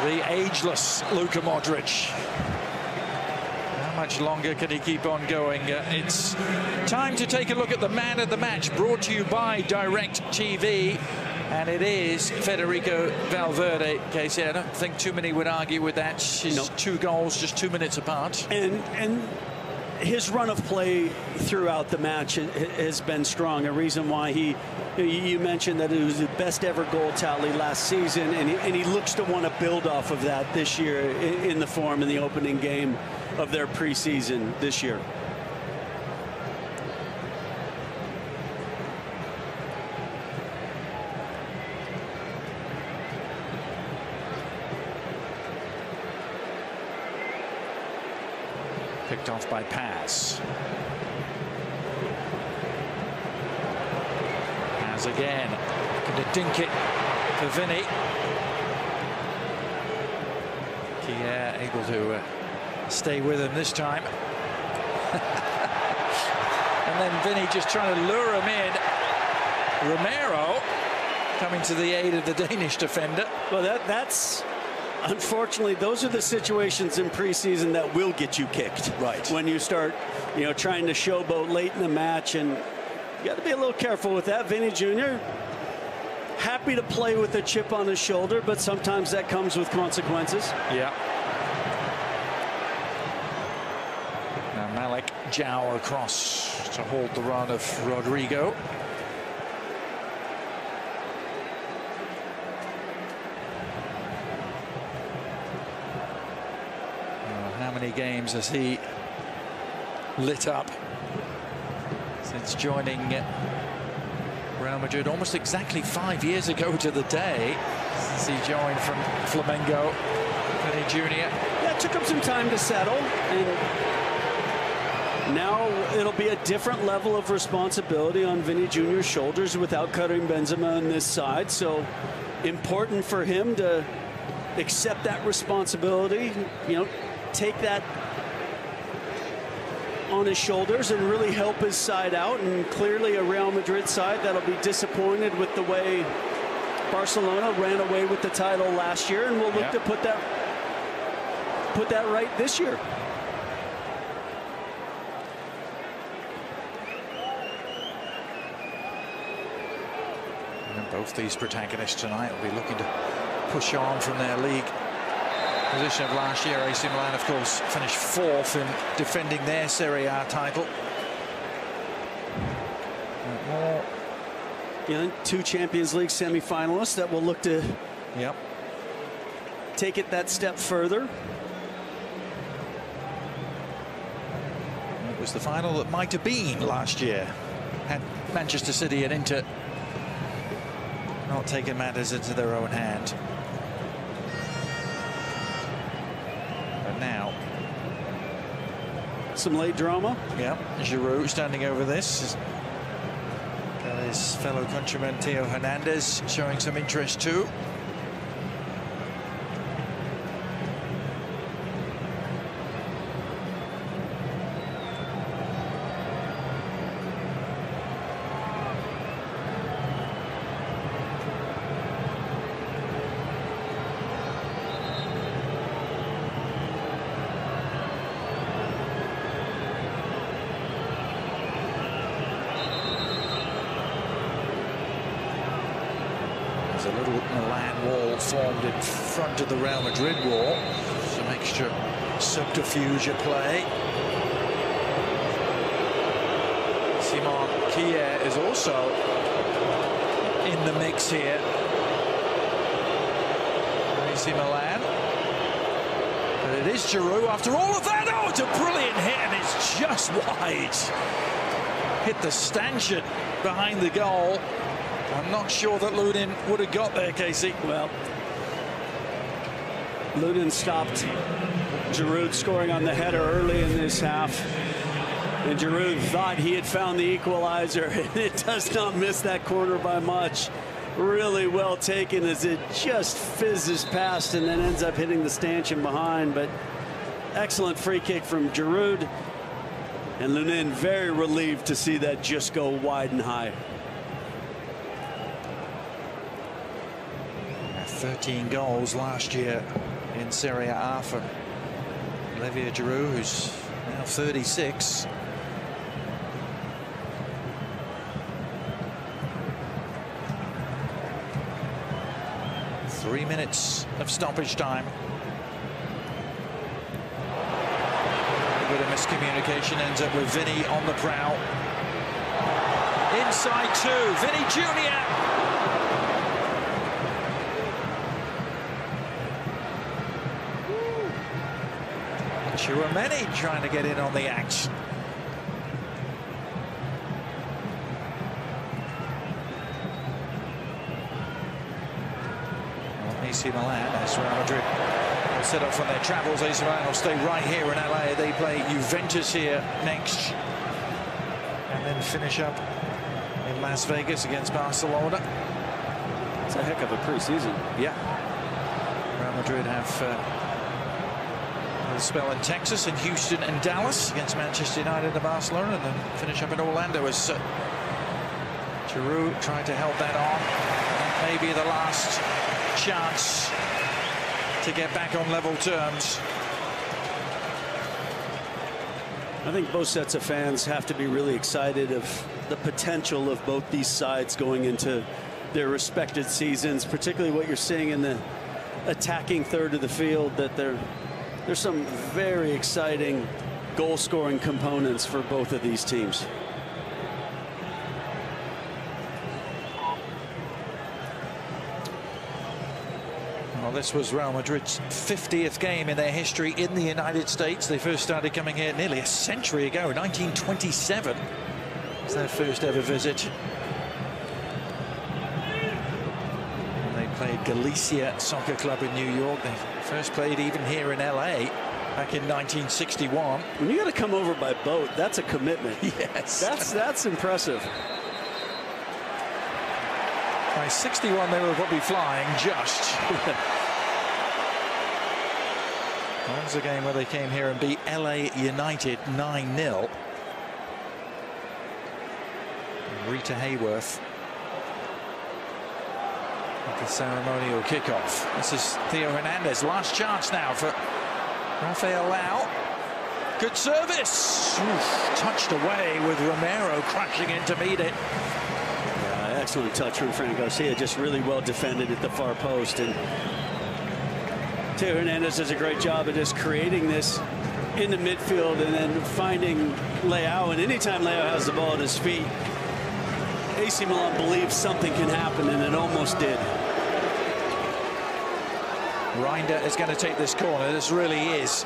Speaker 1: the ageless Luka Modric. How much longer can he keep on going? It's time to take a look at the man of the match, brought to you by Direct TV, and it is Federico Valverde. Casey, I don't think too many would argue with that. His 2 goals just 2 minutes apart.
Speaker 2: And his run of play throughout the match has been strong. A reason why you mentioned that it was the best ever goal tally last season, and he looks to want to build off of that this year in the form in the opening game of their preseason this year.
Speaker 1: Picked off by Paz. Paz again. Going to dink it for Vinny. Kier able to stay with him this time. And then Vinny just trying to lure him in. Romero coming to the aid of the Danish defender.
Speaker 2: Well, that's unfortunately, those are the situations in preseason that will get you kicked.
Speaker 1: Right.
Speaker 2: When you start, trying to showboat late in the match, and you got to be a little careful with that. Vinny Jr. happy to play with a chip on his shoulder, but sometimes that comes with consequences.
Speaker 1: Yeah. Now Malik Jow across to hold the run of Rodrigo. How many games has he lit up since joining Real Madrid? Almost exactly 5 years ago to the day since he joined from Flamengo. Vinny Jr.
Speaker 2: Yeah, it took him some time to settle, and now it'll be a different level of responsibility on Vinny Jr.'s shoulders without Karim Benzema on this side. So important for him to accept that responsibility, take that on his shoulders and really help his side out. And clearly a Real Madrid side that'll be disappointed with the way Barcelona ran away with the title last year, and we'll look to put that right this year.
Speaker 1: And both these protagonists tonight will be looking to push on from their league position of last year. AC Milan, of course, finished 4th in defending their Serie A title.
Speaker 2: Two Champions League semi-finalists that will look to take it that step further.
Speaker 1: It was the final that might have been last year had Manchester City and Inter not taken matters into their own hand. But now
Speaker 2: some late drama.
Speaker 1: Yeah, Giroud standing over this. Got his fellow countryman Theo Hernandez showing some interest too. There's a little Milan wall formed in front of the Real Madrid wall. Some extra subterfuge at play. Simon Kier is also in the mix here. AC Milan. But it is Giroud after all of that. Oh, it's a brilliant hit, and it's just wide. Hit the stanchion behind the goal. I'm not sure that Lunin would have got there, Casey.
Speaker 2: Well, Lunin stopped Giroud scoring on the header early in this half. And Giroud thought he had found the equalizer. And it does not miss that corner by much. Really well taken as it just fizzes past and then ends up hitting the stanchion behind. But excellent free kick from Giroud. And Lunin very relieved to see that just go wide and high.
Speaker 1: 13 goals last year in Serie A for Olivier Giroud, who's now 36. Three minutes of stoppage time. A bit of miscommunication ends up with Vinny on the prowl. Inside two, Vinny Jr. Chouameni trying to get in on the action. Well, AC Milan, as Real Madrid will set up from their travels. AC Milan will stay right here in LA. They play Juventus here next, and then finish up in Las Vegas against Barcelona.
Speaker 2: It's a heck of a preseason.
Speaker 1: Yeah. Real Madrid have A spell in Texas, in Houston and Dallas against Manchester United and Barcelona, and then finish up in Orlando as Giroud tried to help that on. Maybe the last chance to get back on level terms.
Speaker 2: I think both sets of fans have to be really excited of the potential of both these sides going into their respected seasons, particularly what you're seeing in the attacking third of the field, that there's some very exciting goal-scoring components for both of these teams.
Speaker 1: Well, this was Real Madrid's 50th game in their history in the United States. They first started coming here nearly a century ago, 1927. It's their first ever visit. And they played Galicia Soccer Club in New York. They first played even here in LA back in 1961.
Speaker 2: When you got to come over by boat, that's a commitment.
Speaker 1: Yes.
Speaker 2: That's impressive.
Speaker 1: By 61, they were probably flying just. That was a game where they came here and beat LA United 9-0. Rita Hayworth at the ceremonial kickoff. This is Theo Hernandez. Last chance now for Rafael Lau. Good service. Oof, touched away with Romero crashing in to meet it.
Speaker 2: Excellent touch from Fran Garcia, just really well defended at the far post. And Theo Hernandez does a great job of just creating this in the midfield and then finding Leao. And anytime Leao has the ball at his feet, AC Milan believes something can happen, and it almost did.
Speaker 1: Reinders is going to take this corner. This really is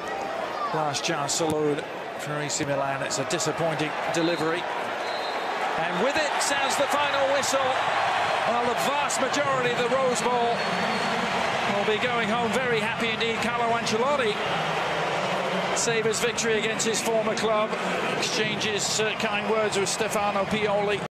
Speaker 1: last chance saloon for AC Milan. It's a disappointing delivery. And with it sounds the final whistle. Well, the vast majority of the Rose Bowl will be going home very happy indeed. Carlo Ancelotti savors victory against his former club. Exchanges kind words with Stefano Pioli.